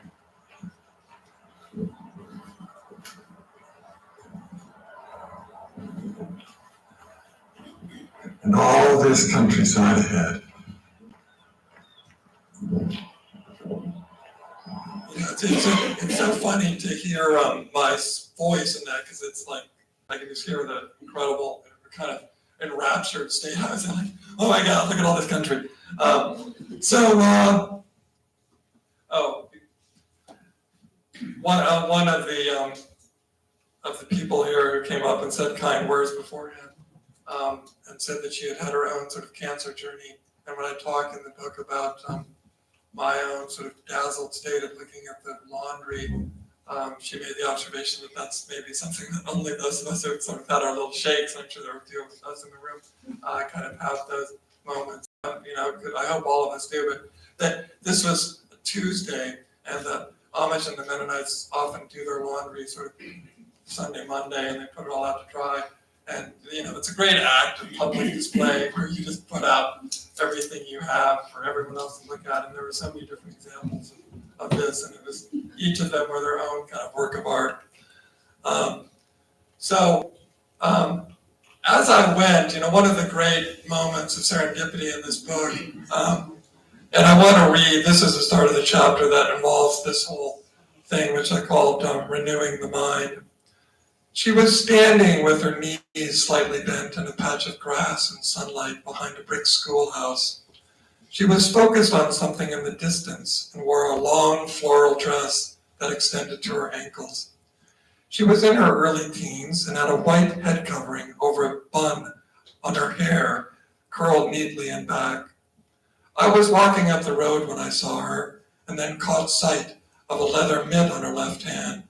And all this countryside ahead. It's so funny to hear my voice in that, because it's like I can just hear the incredible kind of enraptured state. I was like, oh my God, look at all this country. One of the people here who came up and said kind words beforehand, and said that she had had her own sort of cancer journey. And when I talk in the book about my own sort of dazzled state of looking at the laundry, she made the observation that that's maybe something that only those of us who sort of had our little shakes, I'm sure there were a few of us in the room, kind of have those moments. I hope all of us do, but that this was a Tuesday, and the Amish and the Mennonites often do their laundry sort of Sunday, Monday, and they put it all out to dry. And, it's a great act of public display where you just put out everything you have for everyone else to look at. And there were so many different examples of this, and it was, each of them were their own kind of work of art. As I went, one of the great moments of serendipity in this book, and I want to read, this is the start of the chapter that involves this whole thing, which I called renewing the mind. She was standing with her knees slightly bent in a patch of grass and sunlight behind a brick schoolhouse. She was focused on something in the distance and wore a long floral dress that extended to her ankles. She was in her early teens and had a white head covering over a bun on her hair, curled neatly in back. I was walking up the road when I saw her, and then caught sight of a leather mitt on her left hand.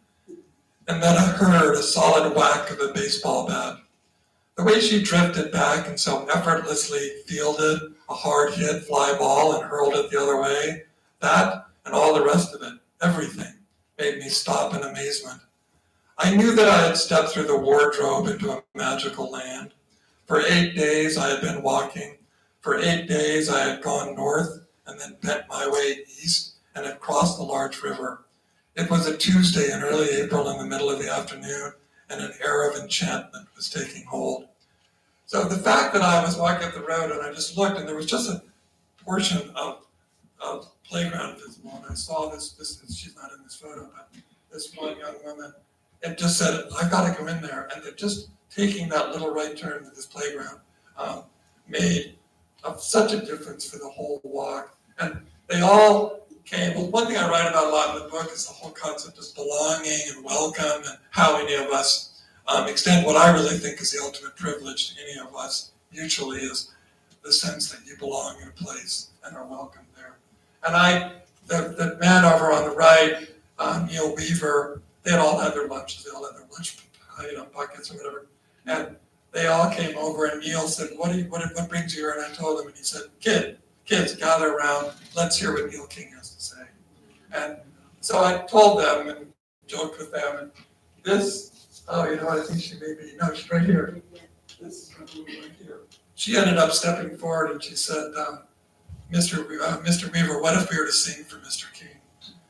And then I heard a solid whack of a baseball bat. The way she drifted back and so effortlessly fielded a hard hit fly ball and hurled it the other way, that and all the rest of it, everything, made me stop in amazement. I knew that I had stepped through the wardrobe into a magical land. For 8 days I had been walking, For 8 days, I had gone north and then bent my way east and had crossed the large river. It was a Tuesday in early April in the middle of the afternoon, and an air of enchantment was taking hold. So the fact that I was walking up the road and I just looked and there was just a portion of playground visible, and I saw this, she's not in this photo, but this one young woman, it just said, I've got to go in there. And they're just taking that little right turn to this playground made such a difference for the whole walk. And they all came, well, one thing I write about a lot in the book is the whole concept of belonging and welcome, and how any of us extend what I really think is the ultimate privilege to any of us mutually, is the sense that you belong in a place and are welcome there. And the man over on the right, Neil Weaver, they had all had their lunches, they all had their lunch buckets or whatever. And they all came over and Neil said, what brings you here? And I told him, and he said, kids, gather around, let's hear what Neil King has to say. And so I told them and joked with them, and this, I think she may be, no, she's right here. This is right here. She ended up stepping forward and she said, Mr. Weaver, what if we were to sing for Mr. King?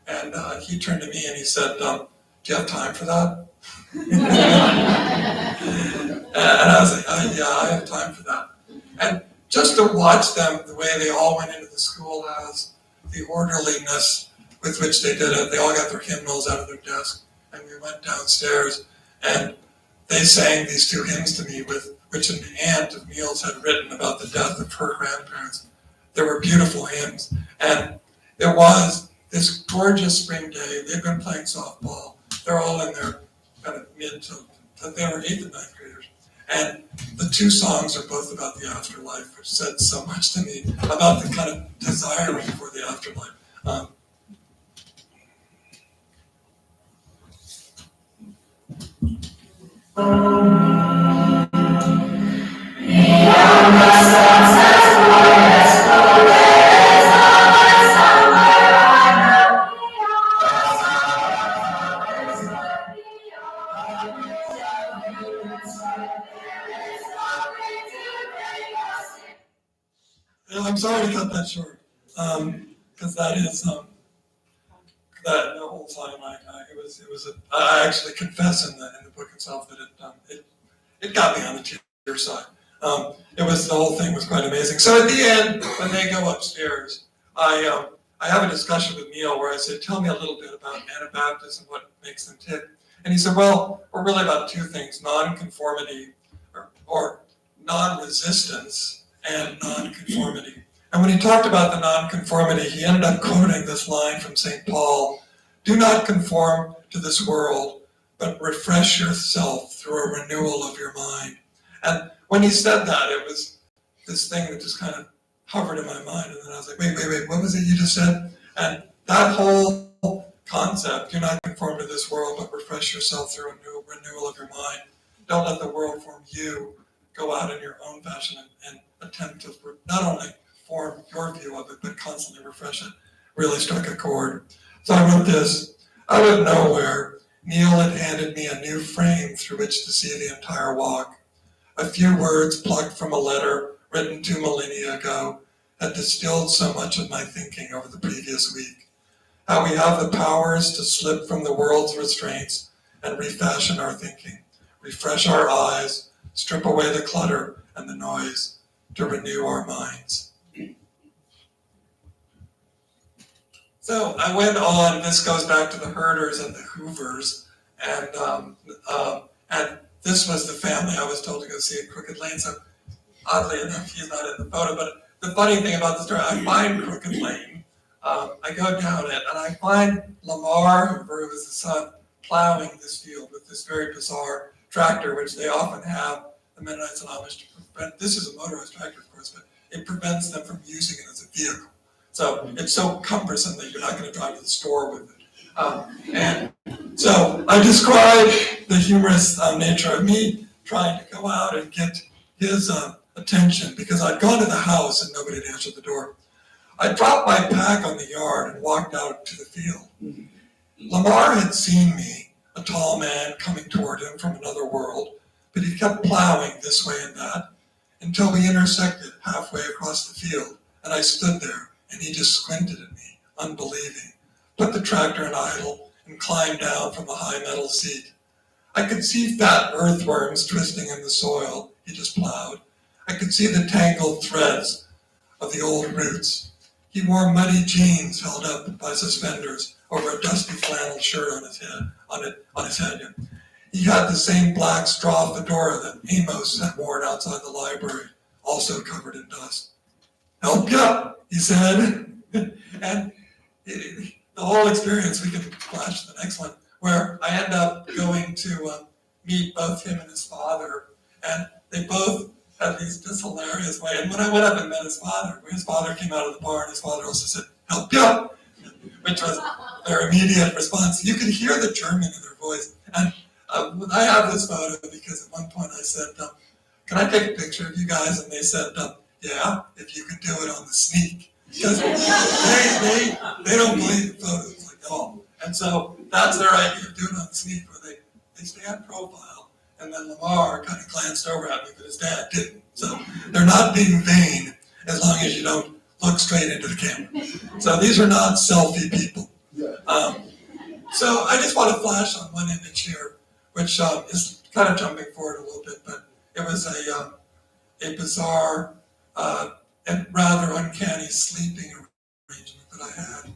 And he turned to me and he said, do you have time for that? And I was like, yeah, I have time for that. And just to watch them, the way they all went into the schoolhouse, the orderliness with which they did it, they all got their hymnals out of their desk, and we went downstairs, and they sang these two hymns to me, which an aunt of Neil's had written about the death of her grandparents. They were beautiful hymns, and it was this gorgeous spring day. They've been playing softball. They're all in their kind of mid to, they were 8th and 9th graders. And the two songs are both about the afterlife, which said so much to me about the kind of desiring for the afterlife. I'm sorry to cut that short, because that is that the whole time I actually confess in the book itself that it got me on the tear side. The whole thing was quite amazing. So at the end, when they go upstairs, I have a discussion with Neil where I said, tell me a little bit about Anabaptists and what makes them tick. And he said, well, we're really about two things: non-conformity or non-resistance and non-conformity. And when he talked about the non-conformity, he ended up quoting this line from St. Paul: do not conform to this world, but refresh yourself through a renewal of your mind. And when he said that, it was this thing that just kind of hovered in my mind. And then I was like, wait, what was it you just said? And that whole concept, do not conform to this world, but refresh yourself through a new renewal of your mind. Don't let the world form you. Go out in your own fashion and attempt to not only form your view of it, but constantly refresh it. Really struck a chord. So I wrote this: out of nowhere, Neil had handed me a new frame through which to see the entire walk. A few words plucked from a letter written 2 millennia ago had distilled so much of my thinking over the previous week. How we have the powers to slip from the world's restraints and refashion our thinking, refresh our eyes, strip away the clutter and the noise, to renew our minds. So I went on. This goes back to the Herders and the Hoovers, and this was the family I was told to go see at Crooked Lane. So oddly enough, he's not in the photo, but the funny thing about the story, I find Crooked Lane, I go down it, and I find Lamar Hoover, who was the son, plowing this field with this very bizarre tractor, which they often have the Mennonites and Amish to prevent. This is a motorized tractor, of course, but it prevents them from using it as a vehicle. So it's so cumbersome that you're not going to drive to the store with it. And so I describe the humorous nature of me trying to go out and get his attention, because I'd gone to the house and nobody had answered the door. I dropped my pack on the yard and walked out to the field. Lamar had seen me, a tall man coming toward him from another world, but he kept plowing this way and that. until we intersected halfway across the field, and I stood there, and he just squinted at me, unbelieving, put the tractor in idle, and climbed down from the high metal seat. I could see fat earthworms twisting in the soil he just plowed. I could see the tangled threads of the old roots. He wore muddy jeans held up by suspenders over a dusty flannel shirt on his head. He had the same black straw fedora that Amos had worn outside the library, also covered in dust. "Help ya," he said. And the whole experience, we can flash to the next one, where I end up going to meet both him and his father, and they both had this hilarious way. And when I went up and met his father came out of the bar, and his father also said, "Help ya," which was their immediate response. You could hear the German in their voice. And I have this photo because at one point I said, "Can I take a picture of you guys?" And they said, "Yeah, if you could do it on the sneak." Because they don't believe photos like at all. And so that's their idea of doing it on the sneak, where they stand profile, and then Lamar kind of glanced over at me, but his dad didn't. So they're not being vain as long as you don't look straight into the camera. So these are not selfie people. So I just want to flash on one image here, which is kind of jumping forward a little bit, but it was a bizarre and rather uncanny sleeping arrangement that I had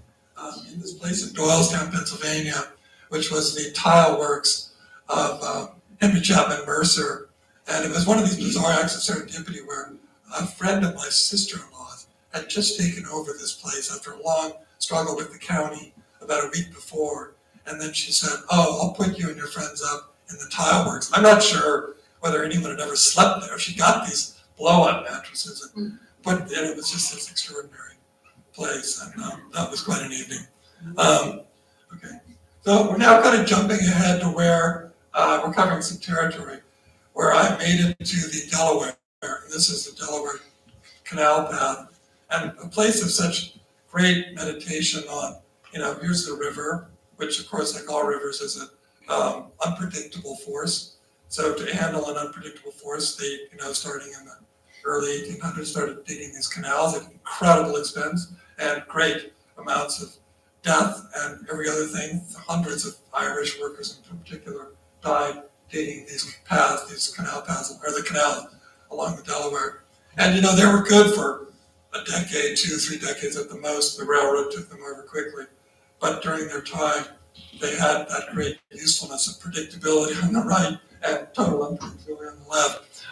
in this place in Doylestown, Pennsylvania, which was the tile works of Henry Chapman Mercer. And it was one of these bizarre acts of serendipity where a friend of my sister-in-law's had just taken over this place after a long struggle with the county about a week before. And then she said, "Oh, I'll put you and your friends up in the tile works." I'm not sure whether anyone had ever slept there. She got these blow-up mattresses, and it was just this extraordinary place, and that was quite an evening. Okay, so we're now kind of jumping ahead to where we're covering some territory where I made it to the Delaware. And this is the Delaware Canal Path, and a place of such great meditation on, here's the river, which of course, like all rivers, is an unpredictable force. So to handle an unpredictable force, they, starting in the early 1800s, started digging these canals at incredible expense and great amounts of death and every other thing. Hundreds of Irish workers in particular died digging these paths, these canal paths, or the canals along the Delaware. And they were good for a decade, 2-3 decades at the most. The railroad took them over quickly. But during their time, they had that great usefulness of predictability on the right and total unpredictability on the left.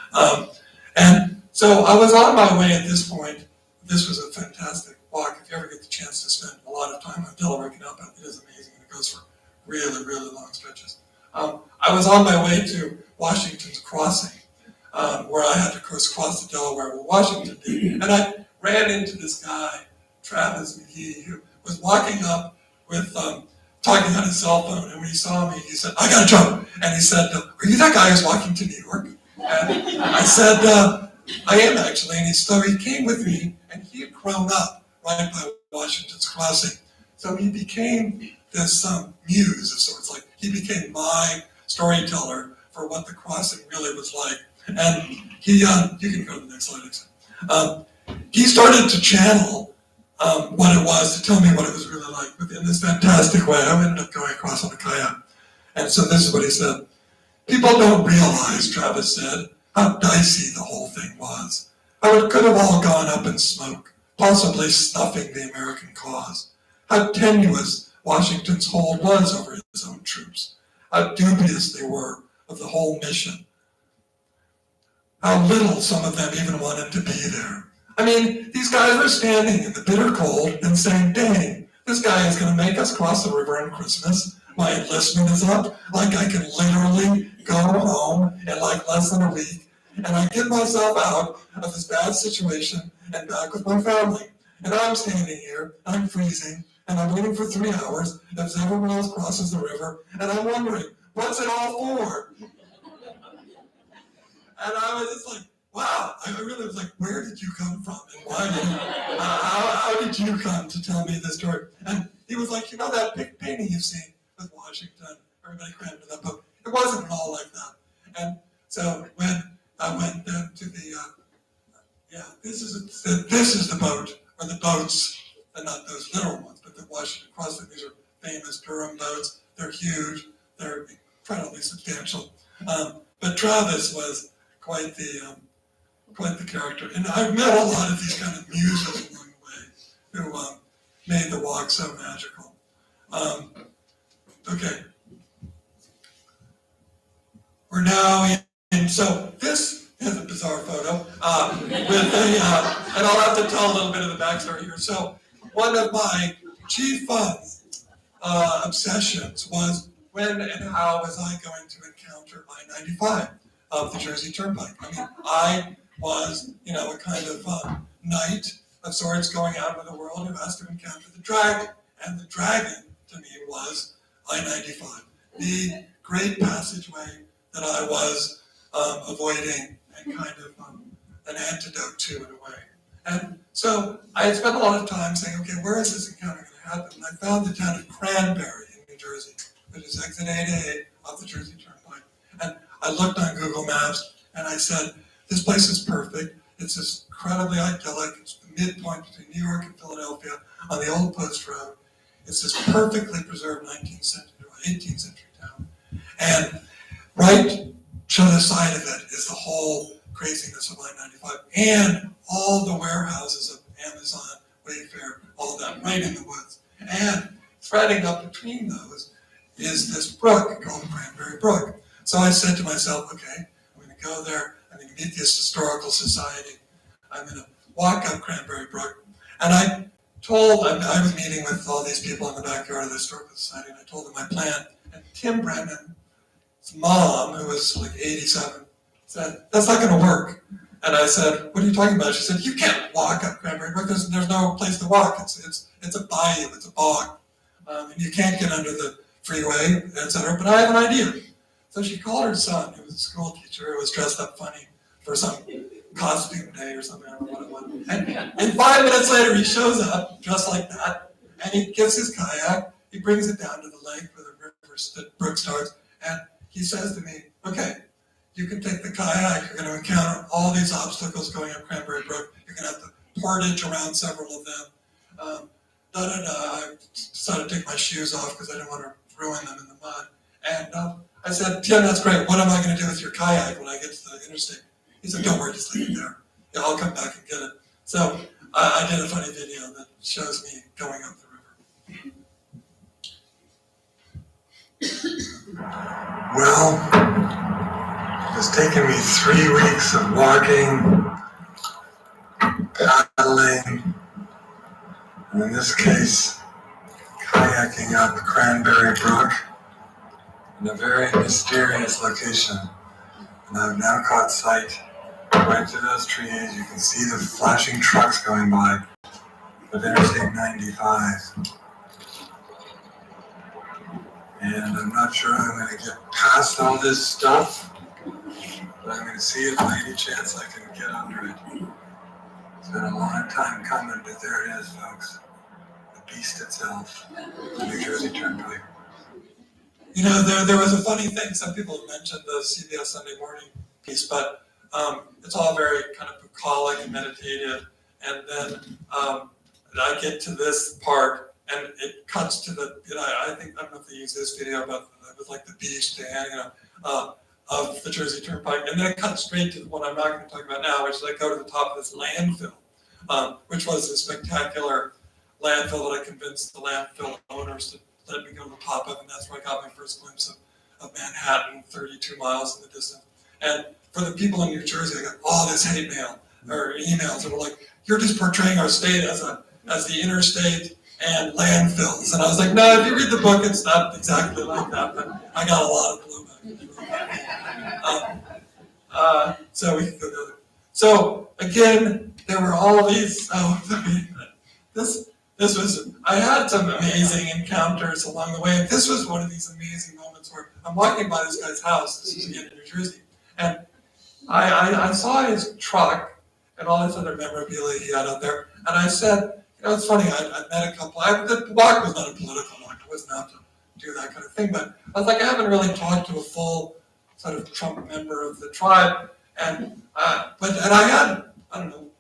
And so I was on my way at this point. This was a fantastic walk. If you ever get the chance to spend a lot of time on Delaware Canal, it is amazing. It goes for really, really long stretches. I was on my way to Washington's Crossing, where I had to cross the Delaware with Washington did. And I ran into this guy, Travis McGee, who was walking up with talking on his cell phone, and when he saw me, he said, "I gotta jump." And he said, "Are you that guy who's walking to New York?" And I said, "I am actually." And so he came with me, and he had grown up right by Washington's Crossing. So he became this muse of sorts. Like, he became my storyteller for what the crossing really was like. And he, you can go to the next slide. He started to channel what it was, to tell me what it was really like, but in this fantastic way. I ended up going across on a kayak. And so this is what he said. "People don't realize," Travis said, "how dicey the whole thing was. How it could have all gone up in smoke, possibly snuffing the American cause. How tenuous Washington's hold was over his own troops. How dubious they were of the whole mission. How little some of them even wanted to be there. I mean, these guys were standing in the bitter cold and saying, 'Dang, this guy is going to make us cross the river on Christmas. My enlistment is up. Like, I can literally go home in like less than a week, and I get myself out of this bad situation and back with my family. And I'm standing here, I'm freezing, and I'm waiting for 3 hours as everyone else crosses the river, and I'm wondering, what's it all for?' And I was just like, wow, I really was like, where did you come from? And why did how did you come to tell me this story? And he was like, that big painting you've seen with Washington, everybody crammed in that book. It wasn't at all like that. And so when I went to the that this is the boat, or the boats, and not those little ones, but the Washington Crossing. These are famous Durham boats. They're huge. They're incredibly substantial. But Travis was quite the character. And I've met a lot of these kind of muses along the way who made the walk so magical. Okay. We're now in, so this is a bizarre photo with and I'll have to tell a little bit of the backstory here. So one of my chief obsessions was when and how was I going to encounter I-95 of the Jersey Turnpike. I mean, I was, a kind of knight of sorts going out into the world who has to encounter the dragon. And the dragon, to me, was I-95, the great passageway that I was avoiding and kind of an antidote to in a way. And so I had spent a lot of time saying, okay, where is this encounter going to happen? And I found the town of Cranberry in New Jersey, which is exit 88 off the Jersey Turnpike. And I looked on Google Maps and I said, this place is perfect. It's this incredibly idyllic. It's the midpoint between New York and Philadelphia on the old post road. It's this perfectly preserved 19th century or 18th century town. And right to the side of it is the whole craziness of I-95 and all the warehouses of Amazon, Wayfair, all of that right in the woods. And threading up between those is this brook called the Cranberry Brook. So I said to myself, okay, I'm going to go there. I'm going to meet this historical society. I'm going to walk up Cranberry Brook. And I was meeting with all these people in the backyard of the historical society, and I told them my plan. And Tim Brennan's mom, who was like 87, said, that's not going to work. And I said, what are you talking about? She said, you can't walk up Cranberry Brook. There's no place to walk. It's a bayou. It's a bog. And you can't get under the freeway, etc. But I have an idea. So she called her son, who was a school teacher, who was dressed up funny for some costume day or something, I don't know what it was. And 5 minutes later, he shows up, dressed like that, and he gets his kayak, he brings it down to the lake where the brook starts, and he says to me, okay, you can take the kayak, you're going to encounter all these obstacles going up Cranberry Brook, you're going to have to portage around several of them. I decided to take my shoes off because I didn't want to ruin them in the mud. And I said, Tim, that's great. What am I going to do with your kayak when I get to the interstate? He said, don't worry, just leave it there. Yeah, I'll come back and get it. So I did a funny video that shows me going up the river. Well, it's taken me 3 weeks of walking, paddling, and in this case, kayaking up Cranberry Brook in a very mysterious location. And I've now caught sight right to those trees. You can see the flashing trucks going by with Interstate 95. And I'm not sure I'm going to get past all this stuff, but I'm going to see if by any chance I can get under it. It's been a long time coming, but there it is, folks. The beast itself, the New Jersey Turnpike. There was a funny thing. Some people have mentioned the CBS Sunday Morning piece, but it's all very kind of bucolic and meditative. And then I get to this part, and it cuts to the. I don't know if they use this video, but it was like the beach stand, of the Jersey Turnpike, and then it cuts straight to what I'm not going to talk about now, which is I go to the top of this landfill, which was a spectacular landfill that I convinced the landfill owners to let me go to the top of, and that's where I got my first glimpse of Manhattan, 32 miles in the distance. And for the people in New Jersey, I got all this hate mail or emails that were like, "You're just portraying our state as the interstate and landfills." And I was like, "No, if you read the book, it's not exactly like that." But I got a lot of blowback. So we can go there. So again, there were all these. This was, I had some amazing encounters along the way. And this was one of these amazing moments where I'm walking by this guy's house. This is again in New Jersey. And I saw his truck and all this other memorabilia he had out there. And I said, it's funny, I met a couple. The walk was not a political walk. I wasn't out to do that kind of thing. But I was like, I haven't really talked to a full sort of Trump member of the tribe. And I had,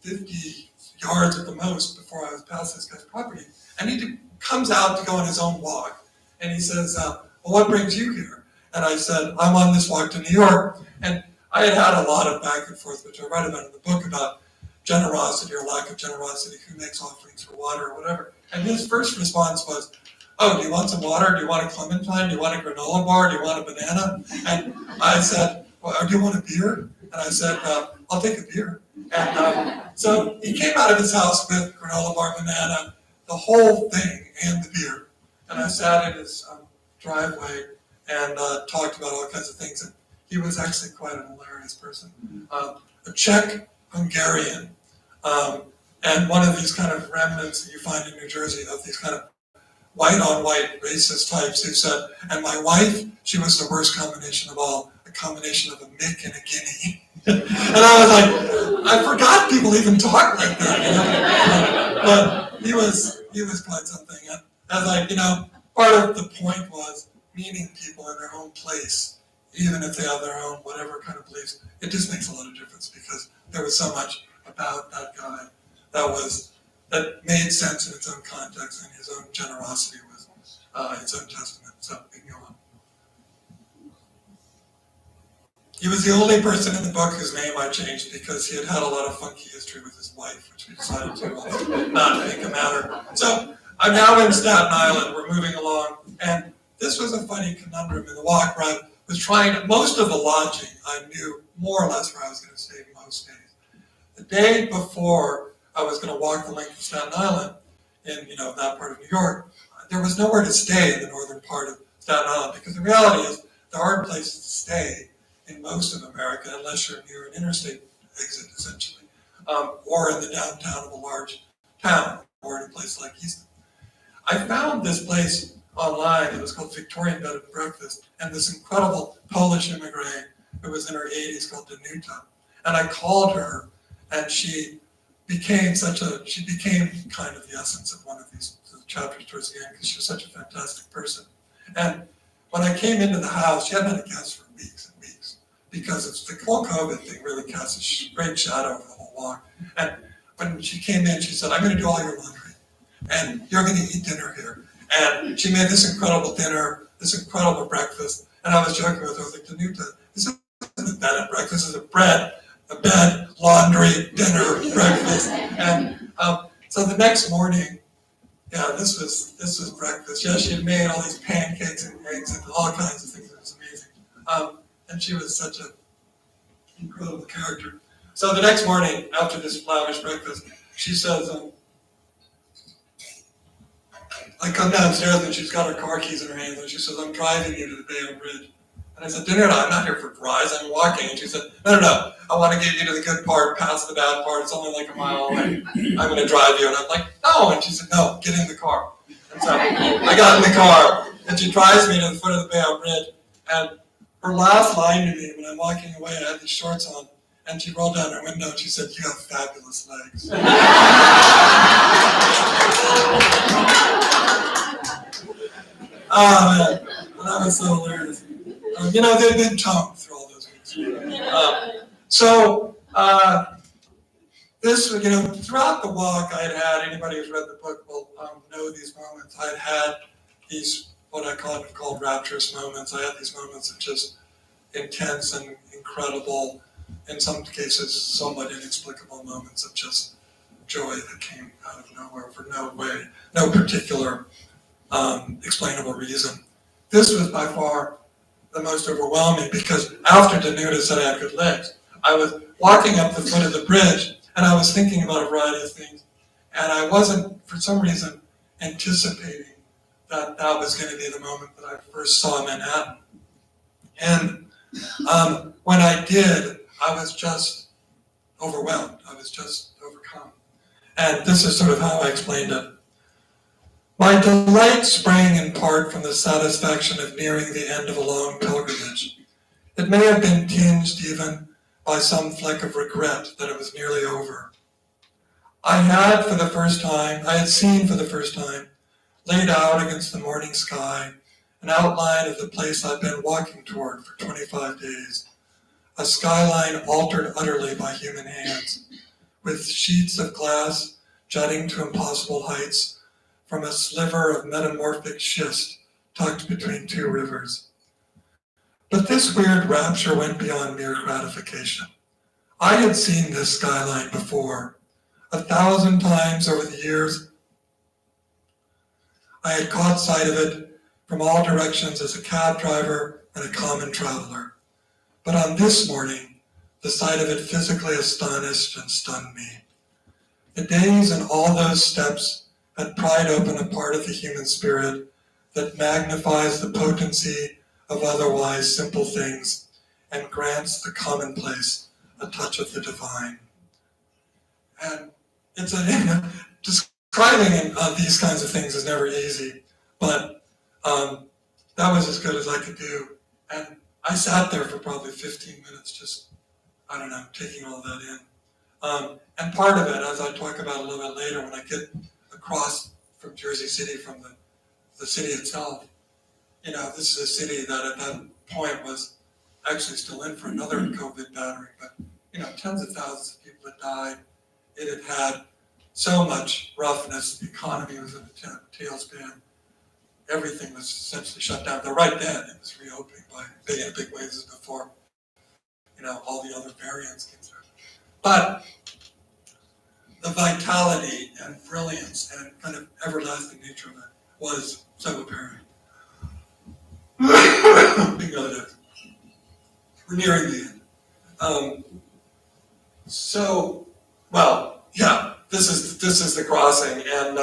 50, yards at the most before I was past this guy's property. And he comes out to go on his own walk. And he says, well, what brings you here? And I said, I'm on this walk to New York. And I had a lot of back and forth, which I write about in the book, about generosity or lack of generosity, who makes offerings for water or whatever. And his first response was, oh, do you want some water? Do you want a clementine? Do you want a granola bar? Do you want a banana? And I said, well, do you want a beer? And I said, I'll take a beer. And so he came out of his house with granola bar, banana, the whole thing, and the beer. And I sat in his driveway and talked about all kinds of things. And he was actually quite an hilarious person. A Czech Hungarian, and one of these kind of remnants that you find in New Jersey of these kind of white-on-white racist types who said, and my wife, she was the worst combination of all, a combination of a Mick and a Guinea. And I was like, I forgot people even talk like that, But he was quite something. And as part of the point was meeting people in their own place, even if they have their own whatever kind of beliefs. It just makes a lot of difference because there was so much about that guy that made sense in its own context, and his own generosity was its own testament. So we can go on. He was the only person in the book whose name I changed because he had a lot of funky history with his wife, which we decided to not make a matter. So I'm now in Staten Island. We're moving along, and this was a funny conundrum in the walk where I was trying most of the lodging. I knew more or less where I was going to stay most days. The day before I was going to walk the length of Staten Island in that part of New York, there was nowhere to stay in the northern part of Staten Island because the reality is there aren't places to stay in most of America unless you're near an interstate exit, essentially, or in the downtown of a large town, or in a place like Easton. I found this place online. It was called Victorian Bed and Breakfast, and this incredible Polish immigrant who was in her 80s called Danuta. And I called her, and she became kind of the essence of one of these chapters towards the end because she was such a fantastic person. And when I came into the house, she hadn't had a guest for weeks and weeks because it's the whole COVID thing really casts a great shadow over the whole walk. And when she came in, she said, I'm going to do all your laundry, and you're going to eat dinner here. And she made this incredible dinner, this incredible breakfast. And I was joking with her, I was like, Danuta, this isn't a bed and breakfast, this is a bed, laundry, dinner, breakfast. And so the next morning, this was breakfast. Yeah, she had made all these pancakes and eggs and all kinds of things. It was amazing. And she was such an incredible character. So the next morning, after this lavish breakfast, she says, I come downstairs and she's got her car keys in her hands and she says, I'm driving you to the Bayonne Bridge. And I said, no, I'm not here for rides, I'm walking. And she said, no, I want to get you to the good part, past the bad part, it's only like a mile away. I'm going to drive you. And I'm like, no. And she said, no, get in the car. And so I got in the car and she drives me to the foot of the Bayonne Bridge. And her last line to me when I'm walking away, I had these shorts on, and she rolled down her window and she said, you have fabulous legs. Oh man, that was so hilarious. They've been toned through all those weeks. This, throughout the walk, I had anybody who's read the book will know these moments. I had these, what I called rapturous moments. I had these moments of just intense and incredible, in some cases, somewhat inexplicable moments of just joy that came out of nowhere for no particular explainable reason. This was by far the most overwhelming because after Danuta said I had good legs, I was walking up the foot of the bridge and I was thinking about a variety of things, and I wasn't, for some reason, anticipating that was going to be the moment that I first saw Manhattan. And when I did, I was just overwhelmed. I was just overcome. And this is sort of how I explained it. My delight sprang in part from the satisfaction of nearing the end of a long pilgrimage. It may have been tinged even by some fleck of regret that it was nearly over. I had seen for the first time, laid out against the morning sky, an outline of the place I'd been walking toward for 25 days, a skyline altered utterly by human hands, with sheets of glass jutting to impossible heights from a sliver of metamorphic schist tucked between two rivers. But this weird rapture went beyond mere gratification. I had seen this skyline before, 1,000 times over the years. I had caught sight of it from all directions as a cab driver and a common traveler. But on this morning, the sight of it physically astonished and stunned me. The days and all those steps had pried open a part of the human spirit that magnifies the potency of otherwise simple things and grants the commonplace a touch of the divine. And it's describing these kinds of things is never easy, but that was as good as I could do. And I sat there for probably 15 minutes just, I don't know, taking all that in. And part of it, as I talk about a little bit later, when I get across from Jersey City, from the city itself, you know, this is a city that at that point was actually still in for another COVID battery, but, you know, tens of thousands of people had died. It had had so much roughness, the economy was in a tailspin. Everything was essentially shut down. Though right then, it was reopening in big waves before, you know, all the other variants came through. But the vitality and brilliance and kind of everlasting nature of it was so apparent. Because we're nearing the end. This is the crossing, and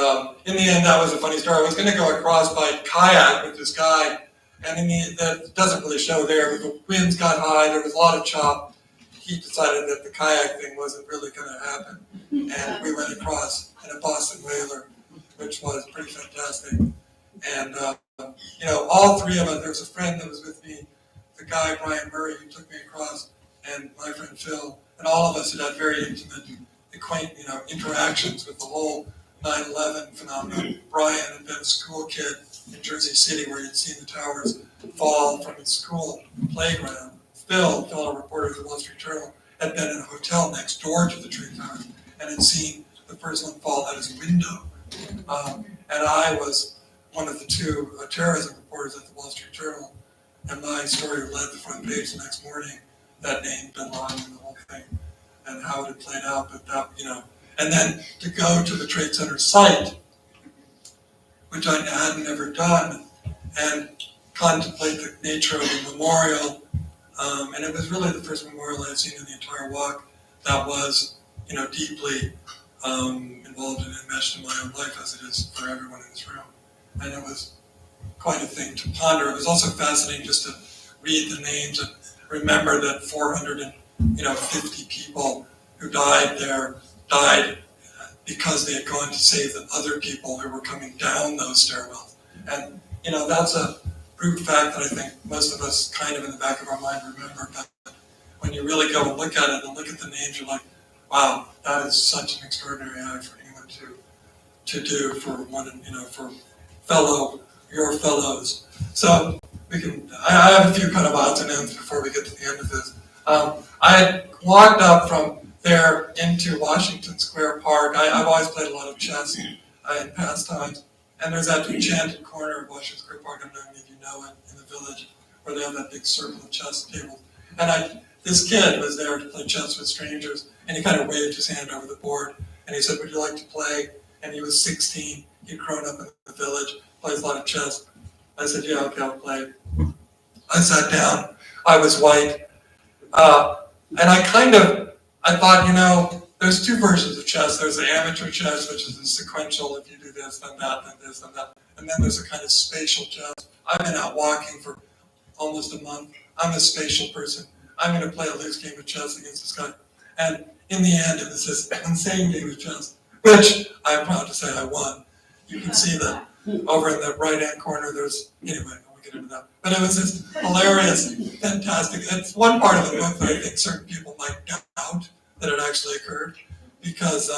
in the end, that was a funny story. I was going to go across by kayak with this guy, and that doesn't really show there, but the winds got high, there was a lot of chop. He decided that the kayak thing wasn't really going to happen, and we went across in a Boston whaler, which was pretty fantastic. And you know, all three of us, there was a friend that was with me, the guy Brian Murray who took me across, and my friend Phil, and all of us had had very intimate, interactions with the whole 9/11 phenomenon. Brian had been a school kid in Jersey City where he'd seen the towers fall from his school playground. Phil, a reporter at the Wall Street Journal, had been in a hotel next door to the Twin Towers and had seen the first one fall out his window. And I was one of the two terrorism reporters at the Wall Street Journal, and my story led the front page the next morning, that name, Bin Laden, and the whole thing, and how it had played out. But that, and then to go to the Trade Center site, which I had never done, and contemplate the nature of the memorial. And it was really the first memorial I'd seen in the entire walk that was, deeply involved and enmeshed in my own life, as it is for everyone in this room. And it was quite a thing to ponder. It was also fascinating just to read the names and remember that 450 people who died there died because they had gone to save the other people who were coming down those stairwells. And, that's a brute fact that I think most of us kind of in the back of our mind remember, but when you really go and look at it and look at the names, you're like, wow, that is such an extraordinary act for anyone to do for one, for your fellows. So I have a few kind of odds and ends before we get to the end of this. I had walked up from there into Washington Square Park. I've always played a lot of chess in past times. And there's that enchanted corner of Washington Square Park, I don't know if you know it, in the village, where they have that big circle of chess tables. And this kid was there to play chess with strangers, and he kind of waved his hand over the board, and he said, would you like to play? And he was 16, he'd grown up in the village, plays a lot of chess. I said, yeah, okay, I'll play. I sat down, I was white, and I thought, there's two versions of chess. There's the amateur chess, which is the sequential, if you do this, then that, then this, then that. And then there's a kind of spatial chess. I've been out walking for almost a month. I'm a spatial person. I'm going to play a loose game of chess against this guy. And in the end, it was this insane game of chess, which I'm proud to say I won. You can see that over in the right-hand corner, anyway, I won't get into that. But it was this hilarious, fantastic, it's one part of the book that I think certain people might doubt that it actually occurred, because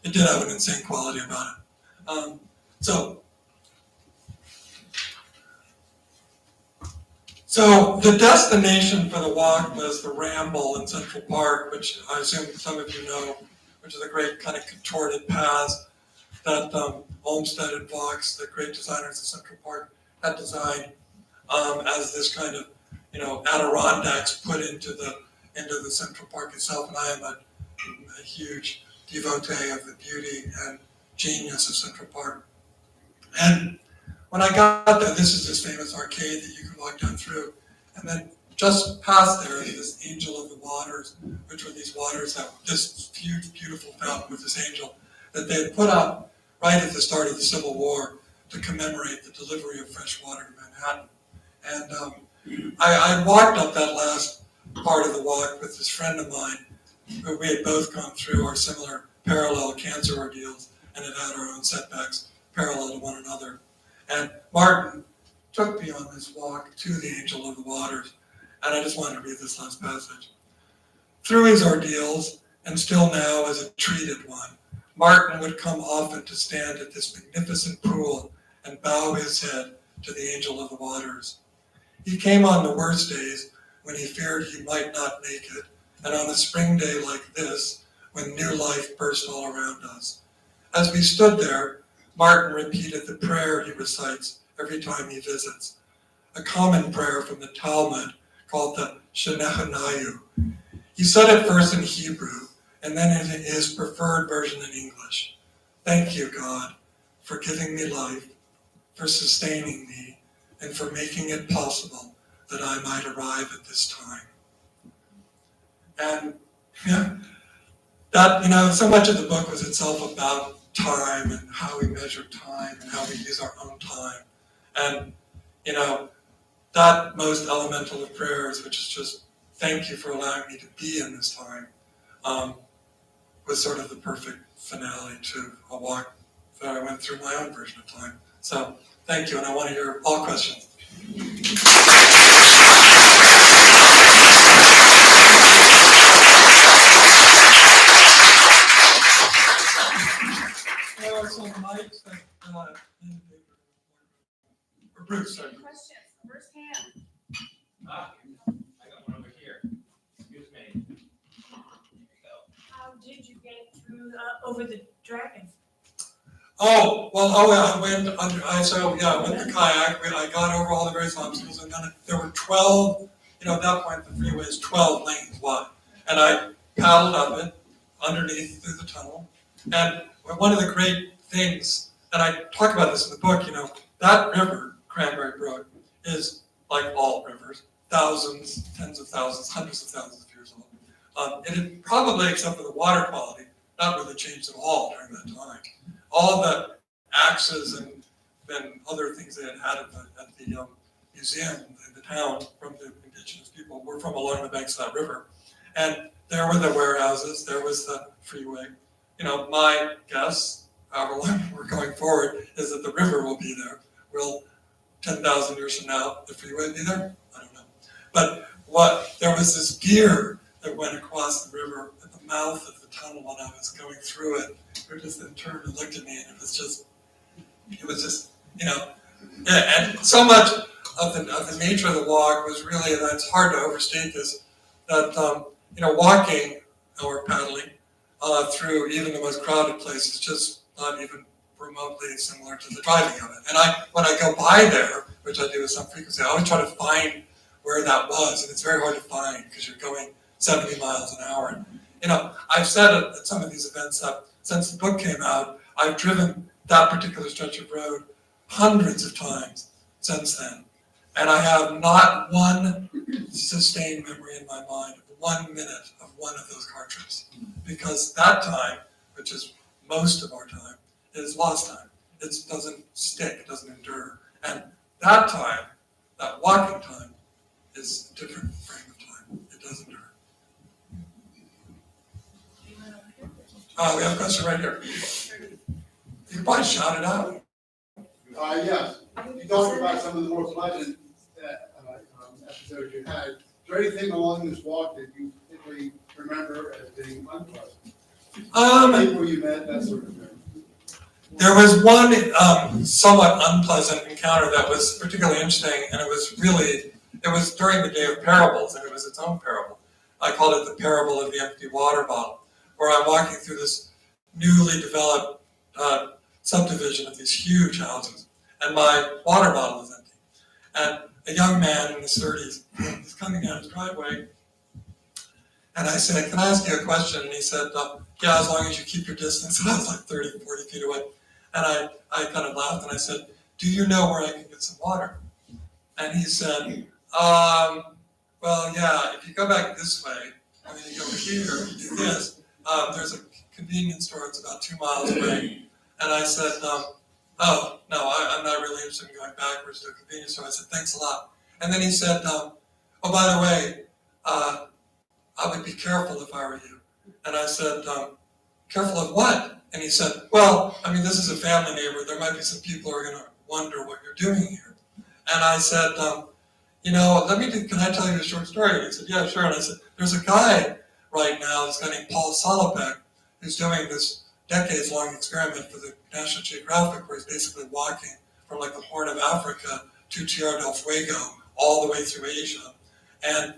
it did have an insane quality about it. So the destination for the walk was the Ramble in Central Park, which I assume some of you know, which is a great kind of contorted paths that Olmsted and Fox, the great designers of Central Park, had designed as this kind of, Adirondacks put into the Central Park itself. And I am a huge devotee of the beauty and genius of Central Park. And when I got there, this is this famous arcade that you can walk down through. And then just past there is this Angel of the Waters, which were these waters that this huge, beautiful fountain with this angel that they had put up right at the start of the Civil War to commemorate the delivery of fresh water to Manhattan. And I walked up that last part of the walk with this friend of mine, who we had both gone through our similar parallel cancer ordeals and had had our own setbacks parallel to one another. And Martin took me on this walk to the Angel of the Waters, and I just wanted to read this last passage. Through his ordeals, and still now as a treated one, Martin would come often to stand at this magnificent pool and bow his head to the Angel of the Waters. He came on the worst days when he feared he might not make it, and on a spring day like this, when new life burst all around us. As we stood there, Martin repeated the prayer he recites every time he visits, a common prayer from the Talmud called the Shenechanayu. He said it first in Hebrew, and then in his preferred version in English. Thank you, God, for giving me life, for sustaining me, and for making it possible that I might arrive at this time. And that, so much of the book was itself about time and how we measure time and how we use our own time. And, that most elemental of prayers, which is just thank you for allowing me to be in this time, was sort of the perfect finale to a walk that I went through my own version of time. So thank you, and I want to hear all questions. There are some mics that or Bruce, sorry. Questions, first hand. I got one over here. Excuse me. How did you get through over the dragon? Oh, well, I went under, with the kayak, I got over all the various obstacles, and then there were 12, at that point the freeway is 12 lanes wide. And I paddled up it, underneath through the tunnel. And one of the great things, and I talk about this in the book, that river, Cranberry Brook, is like all rivers, thousands, tens of thousands, hundreds of thousands of years old. It had probably, except for the water quality, not really changed at all during that time. All the axes and other things they had at the museum in the town from the indigenous people were from along the banks of that river. And there were the warehouses, there was the freeway. My guess, however long we're going forward, is that the river will be there. Will 10,000 years from now, the freeway be there? I don't know. But there was this gear that went across the river at the mouth of the tunnel when I was going through it. They just then turned and looked at me, and it was just, and so much of the nature of the walk was really, and it's hard to overstate this, that, walking or paddling through even the most crowded place is just not even remotely similar to the driving of it. And when I go by there, which I do with some frequency, I always try to find where that was, and it's very hard to find because you're going 70 miles an hour. And, I've said at some of these events that since the book came out, I've driven that particular stretch of road hundreds of times since then. And I have not one sustained memory in my mind of 1 minute of one of those car trips. Because that time, which is most of our time, is lost time. It doesn't stick, it doesn't endure. And that time, that walking time, is a different frame of time. It does endure. We have a question right here. You can probably shout it out. Yes, you talked about some of the more pleasant episodes you had. Is there anything along this walk that you particularly remember as being unpleasant? People you met, that sort of thing. There was one somewhat unpleasant encounter that was particularly interesting, and it was during the day of parables, and it was its own parable. I called it the parable of the empty water bottle. where I'm walking through this newly developed subdivision of these huge houses, and my water bottle is empty. And a young man in his 30s is coming down his driveway, and I said, "Can I ask you a question?" And he said, "Yeah, as long as you keep your distance." And I was like 30, 40 feet away. And I kind of laughed and I said, "Do you know where I can get some water?" And he said, "Well, yeah, if you go back this way, I mean, you go here, you do this, there's a convenience store, it's about 2 miles away." And I said, "Oh, no, I'm not really interested in going backwards to a convenience store." I said, "Thanks a lot." And then he said, "Oh, by the way, I would be careful if I were you." And I said, "Careful of what?" And he said, "Well, I mean, this is a family neighborhood. There might be some people who are going to wonder what you're doing here." And I said, "Can I tell you a short story?" And he said, "Yeah, sure." And I said, "There's a guy right now, this guy named Paul Solopek, who's doing this decades-long experiment for the National Geographic, where he's basically walking from like the Horn of Africa to Tierra del Fuego, all the way through Asia. And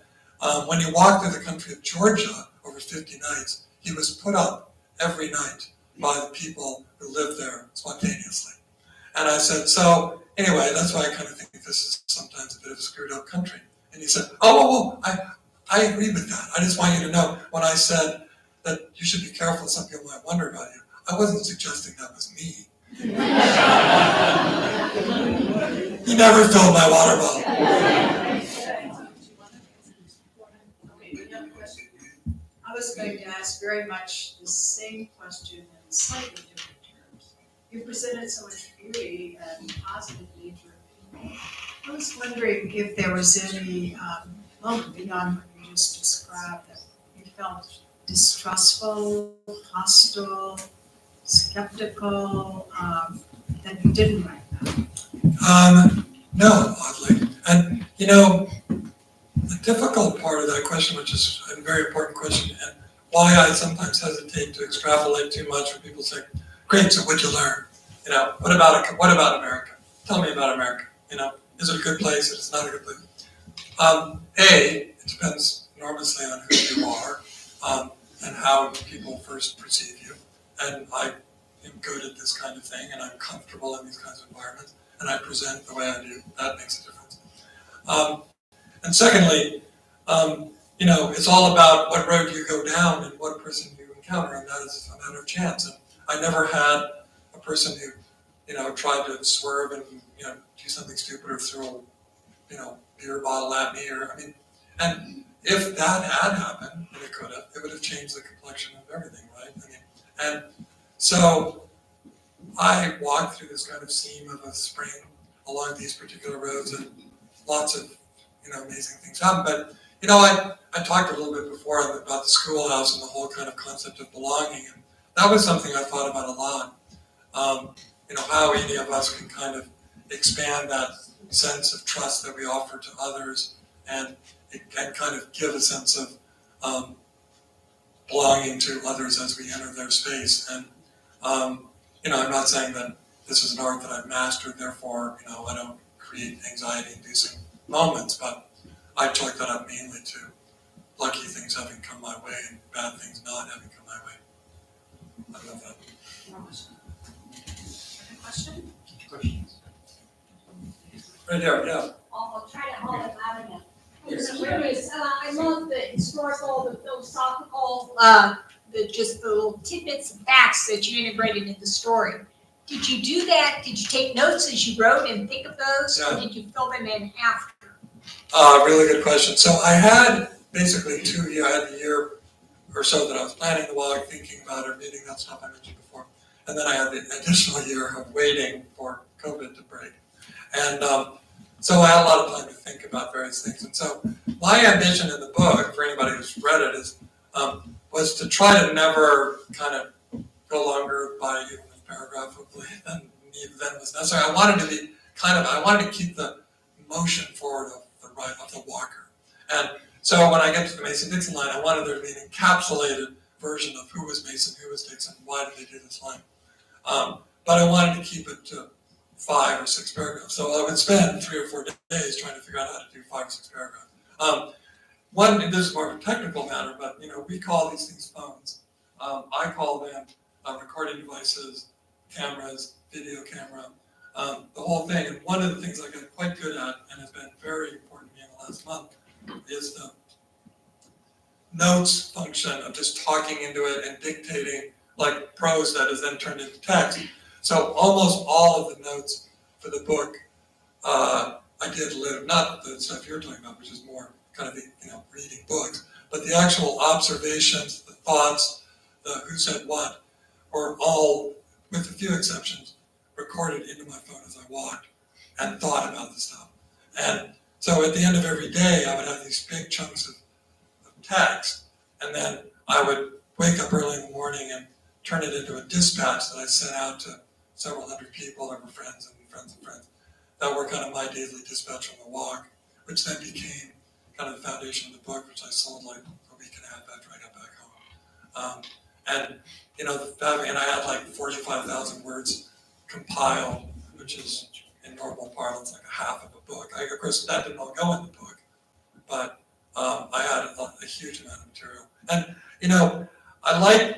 when he walked through the country of Georgia over 50 nights, he was put up every night by the people who lived there spontaneously." And I said, "So anyway, that's why I kind of think this is sometimes a bit of a screwed up country." And he said, "Oh, I agree with that. I just want you to know, when I said that you should be careful, some people might wonder about you, I wasn't suggesting that was me." He never filled my water bottle. Another question. I was going to ask very much the same question in slightly different terms. You presented so much beauty and positively for people. I was wondering if there was any moment beyond what you just described that you felt distrustful, hostile, skeptical, that you didn't write that. No, oddly. And the difficult part of that question, which is a very important question, and why I sometimes hesitate to extrapolate too much when people say, "Great, so what'd you learn? What about America? Tell me about America. Is it a good place? Is it not a good place?" It depends enormously on who you are, and how people first perceive you. And I am good at this kind of thing, and I'm comfortable in these kinds of environments, and I present the way I do. That makes a difference. And secondly, it's all about what road you go down and what person you encounter, and that is a matter of chance. And I never had a person who, tried to swerve and, do something stupid or throw, beer bottle at me and if that had happened, and it would have changed the complexion of everything, right? And so I walked through this kind of seam of a spring along these particular roads, and lots of amazing things happen. But I talked a little bit before about the schoolhouse and the whole kind of concept of belonging, and that was something I thought about a lot. How any of us can kind of expand that sense of trust that we offer to others, and it can kind of give a sense of belonging to others as we enter their space. And I'm not saying that this is an art that I've mastered, therefore I don't create anxiety-inducing moments, but I chalk that up mainly to lucky things having come my way and bad things not having come my way. I love that. Question? Right there, yeah. I'll try to hold it loud enough. I was curious, I love the historical, the philosophical, just the little tidbits and facts that you integrated in the story. Did you do that? Did you take notes as you wrote and think of those, or did you fill them in after? Really good question. So I had basically I had a year or so that I was planning the walk, thinking about it, reading that stuff I mentioned before. And then I had the additional year of waiting for COVID to break. And so I had a lot of time to think about various things. And so my ambition in the book, for anybody who's read it, was to try to never kind of go longer by even a paragraph, hopefully, than was necessary. I wanted to keep the motion forward of the walker. And so when I get to the Mason-Dixon line, I wanted there to be an encapsulated version of who was Mason, who was Dixon, why did they do this line. But I wanted to keep it to 5 or 6 paragraphs. So I would spend 3 or 4 days trying to figure out how to do 5 or 6 paragraphs. This is more of a technical matter, but we call these things phones. I call them recording devices, cameras, video camera, the whole thing. And one of the things I got quite good at and has been very important to me in the last month is the notes function of just talking into it and dictating like prose that is then turned into text. So almost all of the notes for the book I did live, not the stuff you're talking about, which is more kind of the, reading books, but the actual observations, the thoughts, the who said what, were all, with a few exceptions, recorded into my phone as I walked and thought about the stuff. And so at the end of every day, I would have these big chunks of text, and then I would wake up early in the morning and turn it into a dispatch that I sent out to several hundred people that were friends and friends and friends that were kind of my daily dispatch on the walk, which then became kind of the foundation of the book, which I sold like a week and a half after I got back home. And I had like 45,000 words compiled, which is in normal parlance like a half of a book. Of course, that didn't all go in the book, but I had a huge amount of material. And,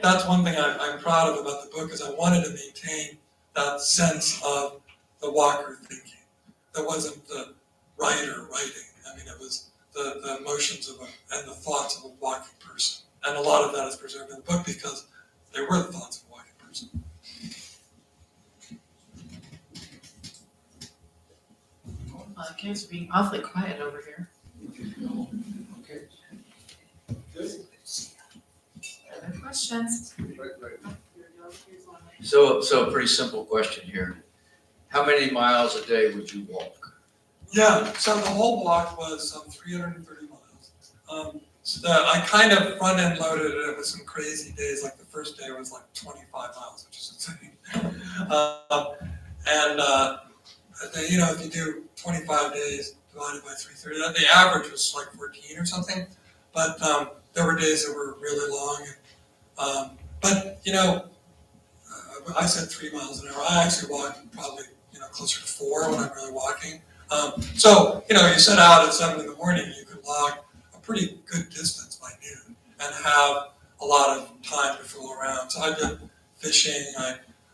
that's one thing I'm proud of about the book is I wanted to maintain that sense of the walker thinking. That wasn't the writer writing. I mean, it was the emotions and the thoughts of a walking person. And a lot of that is preserved in the book because they were the thoughts of a walking person. Kids are being awfully quiet over here. Okay. Good. Other questions? Right. So a pretty simple question here. How many miles a day would you walk? Yeah, so the whole walk was 330 miles. I kind of front-end loaded it with some crazy days, like the first day was like 25 miles, which is insane. If you do 25 days divided by 330, the average was like 14 or something. But there were days that were really long. I said 3 miles an hour. I actually walked probably closer to 4 when I'm really walking. You set out at 7 in the morning, you could walk a pretty good distance by noon and have a lot of time to fool around. So I did fishing.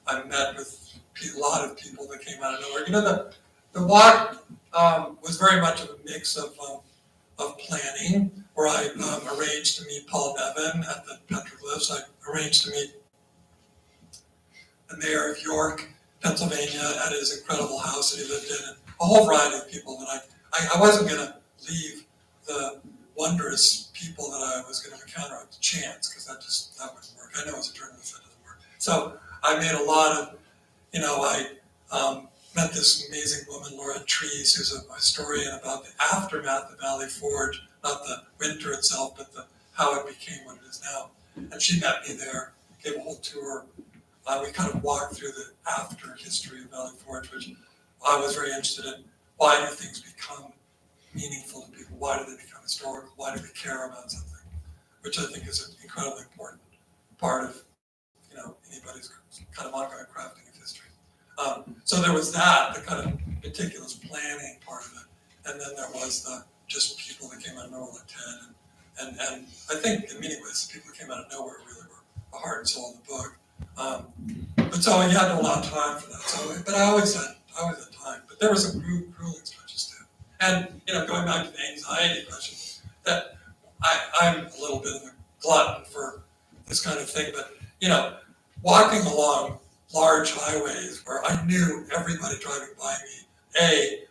I met with a lot of people that came out of nowhere. The walk was very much of a mix of planning, where I arranged to meet Paul Nevin at the petroglyphs. I arranged to meet the mayor of York, Pennsylvania, at his incredible house that he lived in, and a whole variety of people that I wasn't going to leave the wondrous people that I was going to encounter up to chance, because that wouldn't work. I know as a journalist that doesn't work. So I made a lot of, I met this amazing woman, Laura Trees, who's a historian about the aftermath of Valley Forge, not the winter itself, but how it became what it is now. And she met me there, gave a whole tour. We kind of walked through the after history of Valley Forge, which I was very interested in. Why do things become meaningful to people? Why do they become historical? Why do we care about something? Which I think is an incredibly important part of anybody's kind of ongoing crafting of history. So there was that, the kind of meticulous planning part of it, and then there was the just people that came out of nowhere like Ted, and I think in many ways the people that came out of nowhere really were the heart and soul of the book. But so you had to allow time for that. But I always had time. But there were some grueling stretches too. And going back to the anxiety question, that I'm a little bit of a glutton for this kind of thing. But walking along large highways where I knew everybody driving by me,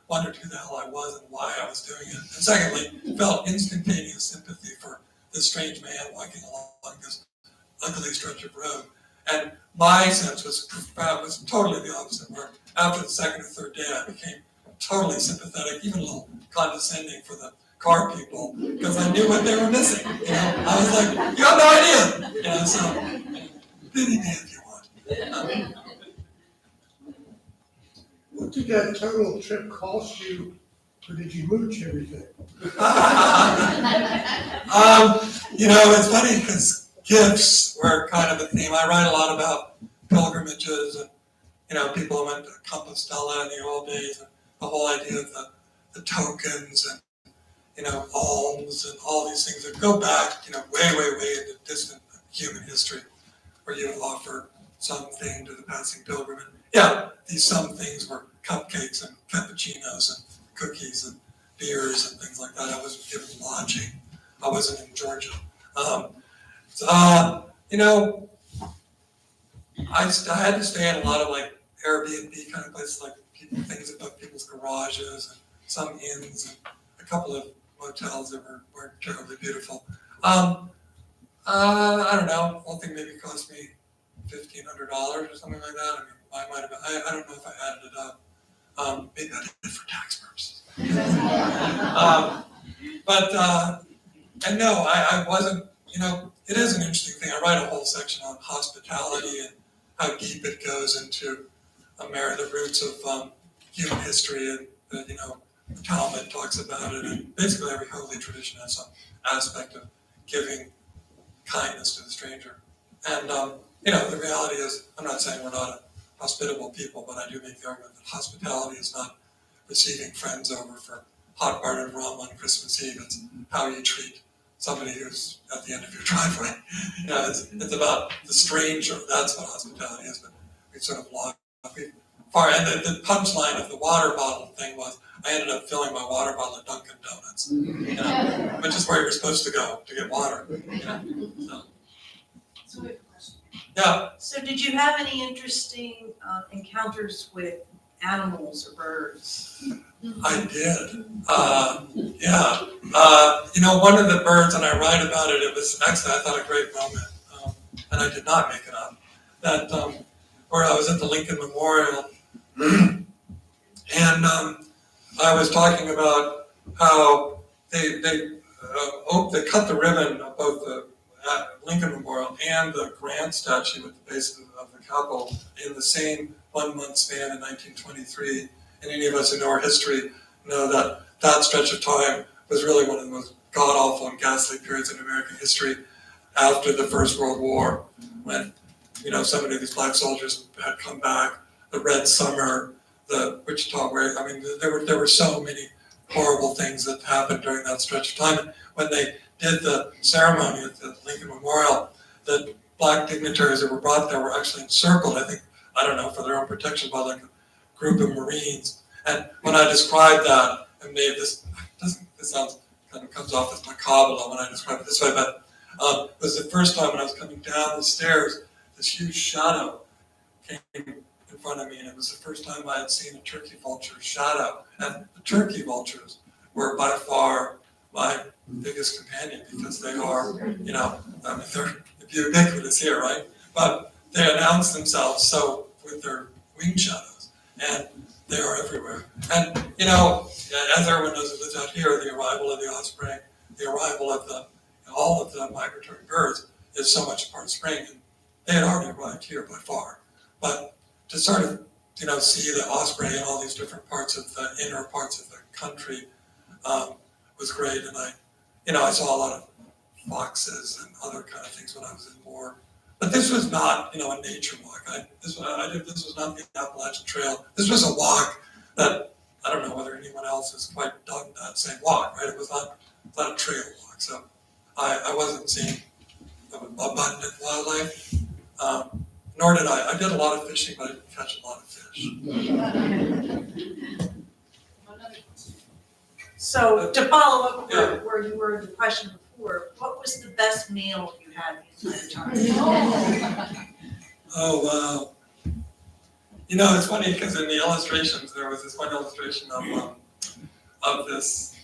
wondered who the hell I was and why I was doing it, and secondly, felt instantaneous sympathy for this strange man walking along this ugly stretch of road. And my sense was totally the opposite, where after the second or third day I became totally sympathetic, even a little condescending for the car people, because I knew what they were missing. I was like, you have no idea. So pity me if you want. What did that total trip cost you, or did you mooch everything? It's funny because gifts were kind of a theme. I write a lot about pilgrimages and, people who went to Compostela in the old days, and the whole idea of the tokens and, alms and all these things that go back, way into distant human history. where you would offer something to the passing pilgrim. And yeah, these some things were cupcakes and cappuccinos and cookies and beers and things like that. I wasn't given lodging. I wasn't in Georgia. You know, I had to stay in a lot of like Airbnb kind of places, like things above people's garages and some inns and a couple of motels that weren't terribly beautiful. I don't know. One thing maybe cost me $1,500 or something like that. I mean, I might have. I don't know if I added it up. Maybe I did it for tax purposes. And no, I wasn't. You know, it is an interesting thing. I write a whole section on hospitality and how deep it goes into the roots of human history, and you know, the Talmud talks about it, and basically every holy tradition has some aspect of giving kindness to the stranger. And you know, the reality is, I'm not saying we're not a hospitable people, but I do make the argument that hospitality is not receiving friends over for hot barred rum on Christmas Eve. It's how you treat somebody who's at the end of your driveway. You know, it's about the stranger. That's what hospitality is. But we sort of lost. And the punchline of the water bottle thing was, I ended up filling my water bottle at Dunkin' Donuts, you know, which is where you're supposed to go to get water. You know? So we have a question. Yeah. So did you have any interesting encounters with animals or birds? I did. Yeah. You know, one of the birds, and I write about it, it was actually, I thought, a great moment, and I did not make it up, that where I was at the Lincoln Memorial, and I was talking about how they cut the ribbon of both the Lincoln Memorial and the Grant statue at the base of the Capitol in the same 1 month span in 1923. And any of us who know our history know that that stretch of time was really one of the most god-awful and ghastly periods in American history after the First World War, when, you know, so many of these black soldiers had come back, the Red Summer, the Wichita, where, I mean, there were so many horrible things that happened during that stretch of time. And when they did the ceremony at the Lincoln Memorial, the black dignitaries that were brought there were actually encircled, I think, I don't know, for their own protection by like a group of Marines. And when I described that, I made this sounds kind of comes off as macabre when I describe it this way, but it was the first time when I was coming down the stairs, this huge shadow came in front of me, and it was the first time I had seen a turkey vulture shadow. And the turkey vultures were by far my biggest companion, because they are, you know, I mean, they're ubiquitous here, right? But they announce themselves so with their wing shadows, and they are everywhere. And, you know, as everyone knows who lives out here, the arrival of the osprey, the arrival of all of the migratory birds is so much a part of spring, and they had already arrived here by far. But to sort of, you know, see the osprey in all these different parts of the inner parts of the country was great. And I saw a lot of foxes and other kind of things when I was in war. But this was not, you know, a nature walk. This was not the Appalachian Trail. This was a walk that, I don't know whether anyone else has quite done that same walk, right? It was not a trail walk. So I wasn't seeing abundant wildlife, nor did I. I did a lot of fishing, but I didn't catch a lot of fish. So to follow up where you were in the question before, what was the best meal you had the entire time? Oh, wow. You know, it's funny because in the illustrations, there was this one illustration of this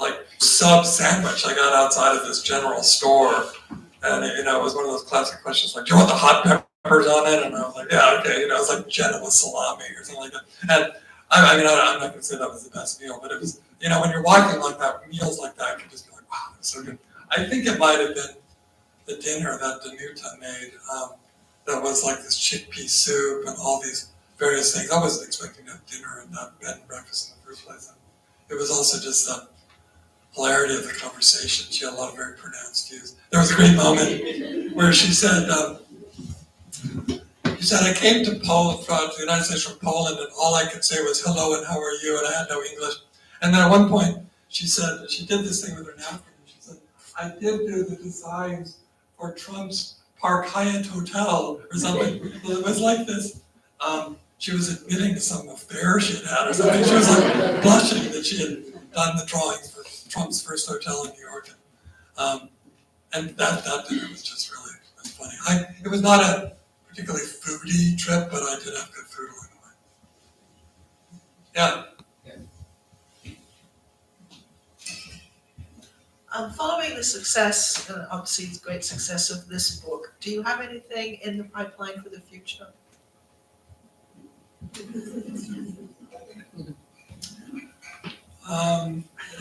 like sub sandwich I got outside of this general store. And it was one of those classic questions like, do you want the hot peppers on it? And I was like, yeah, okay. It was like Genoa salami or something like that. And I'm not going to say that was the best meal, but it was, when you're walking like that, meals like that can just be like, wow, that's so good. I think it might have been the dinner that Danuta made that was like this chickpea soup and all these various things. I wasn't expecting to have dinner and not bed and breakfast in the first place. And it was also just the hilarity of the conversation. She had a lot of very pronounced views. There was a great moment where she said, I came to Poland, from the United States from Poland, and all I could say was hello and how are you, and I had no English. And then at one point, she said, she did this thing with her napkin, and she said, I did do the designs for Trump's Park Hyatt Hotel or something. It was like this. She was admitting to some affair she had had or something. She was like blushing that she had done the drawings for Trump's first hotel in New York. And that dinner was just really funny. It was not a particularly foodie trip, but I did have good food along the way. Yeah. Following the success, and obviously the great success of this book, do you have anything in the pipeline for the future?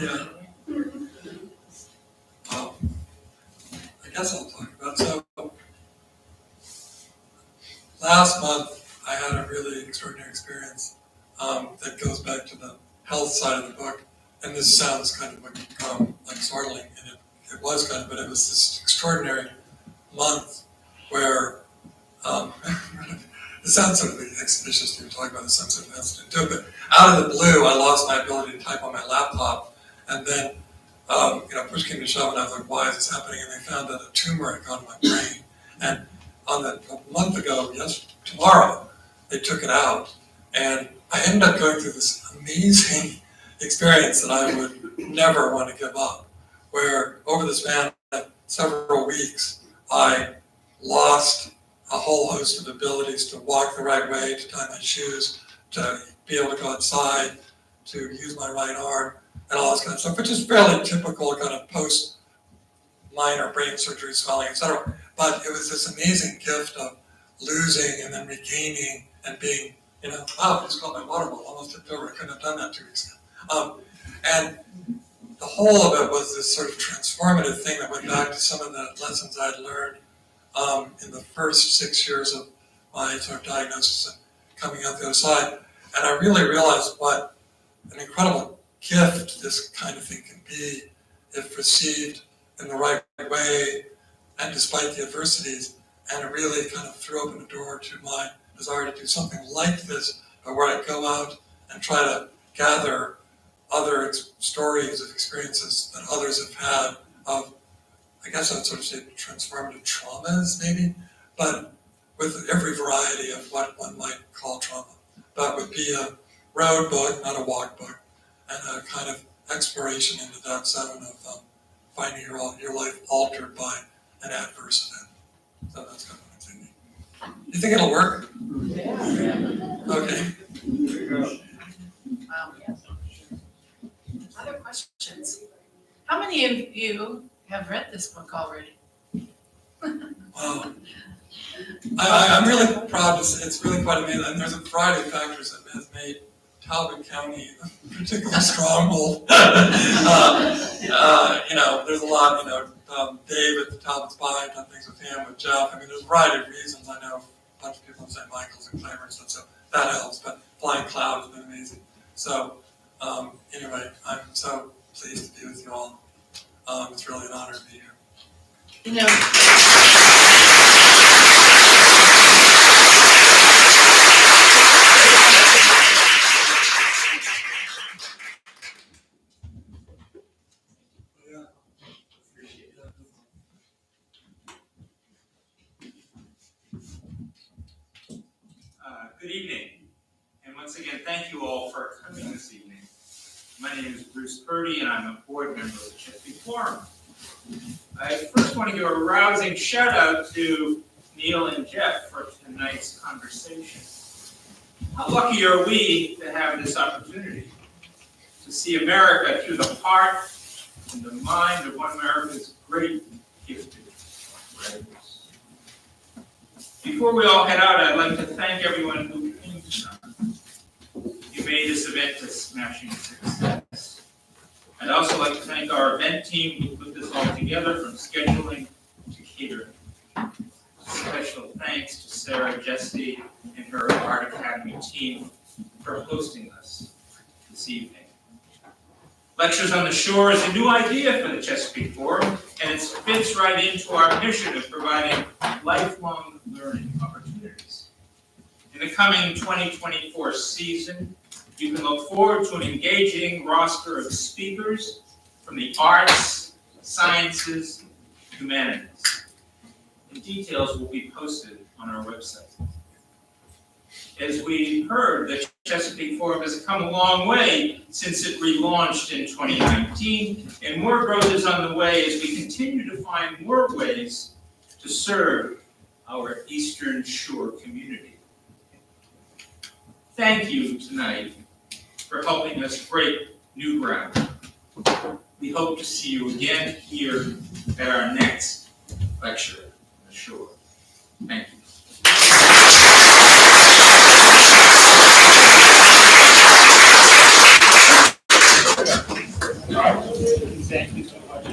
Yeah. I guess I'll talk about so. Last month, I had a really extraordinary experience that goes back to the health side of the book, and this sounds kind of like startling, and it was kind of, but it was this extraordinary month where it sounds sort of expeditious to talk about this, some sort of incident too, but out of the blue, I lost my ability to type on my laptop, and then push came to shove, and I was like, why is this happening? And they found that a tumor had gone in my brain, and a month ago, tomorrow, they took it out, and I ended up going through this amazing experience that I would never want to give up, where over the span of several weeks, I lost a whole host of abilities to walk the right way, to tie my shoes, to be able to go outside, to use my right arm, and all this kind of stuff, which is fairly typical kind of post-minor brain surgery, swelling, etc. But it was this amazing gift of losing and then regaining and being, wow, I just got my water bottle, almost tipped over. I couldn't have done that 2 weeks ago. And the whole of it was this sort of transformative thing that went back to some of the lessons I had learned in the first 6 years of my sort of diagnosis and coming out the other side. And I really realized what an incredible gift this kind of thing can be if received in the right way and despite the adversities. And it really kind of threw open a door to my desire to do something like this, where I go out and try to gather other stories of experiences that others have had of, I guess I'd sort of say transformative traumas maybe, but with every variety of what one might call trauma. That would be a road book, not a walk book, and a kind of exploration into that zone of finding your life altered by an adverse event. So that's kind of what I'm thinking. You think it'll work? Yeah. Okay. Other questions? How many of you have read this book already? Wow. I'm really proud to say it's really quite amazing. And there's a variety of factors that has made Talbot County a particular stronghold. There's a lot, Dave at the Talbot Spy, I've done things with him, with Jeff. I mean, there's a variety of reasons. I know a bunch of people in St. Michael's and Claremont, so that helps. But Flying Cloud has been amazing. So, anyway, I'm so pleased to be with you all. It's really an honor to be here. Good evening, and once again, thank you all for coming this evening. My name is Bruce Purdy, and I'm a board member of the Chesapeake Forum. I first want to give a rousing shout out to Neil and Jeff for tonight's conversation. How lucky are we to have this opportunity to see America through the heart and the mind of one of America's great gifted writers. Before we all head out, I'd like to thank everyone who came tonight. You made this event a smashing success. I'd also like to thank our event team who put this all together, from scheduling to catering. Special thanks to Sarah Jesse and her Art Academy team for hosting us this evening. Lectures on the Shore is a new idea for the Chesapeake Forum, and it fits right into our mission of providing lifelong learning opportunities. In the coming 2024 season, you can look forward to an engaging roster of speakers from the arts, sciences, humanities. and details will be posted on our website. As we heard, the Chesapeake Forum has come a long way since it relaunched in 2019, and more growth is on the way as we continue to find more ways to serve our Eastern Shore community. Thank you tonight for helping us break new ground. We hope to see you again here at our next lecture on the shore. Thank you. Thank you so much.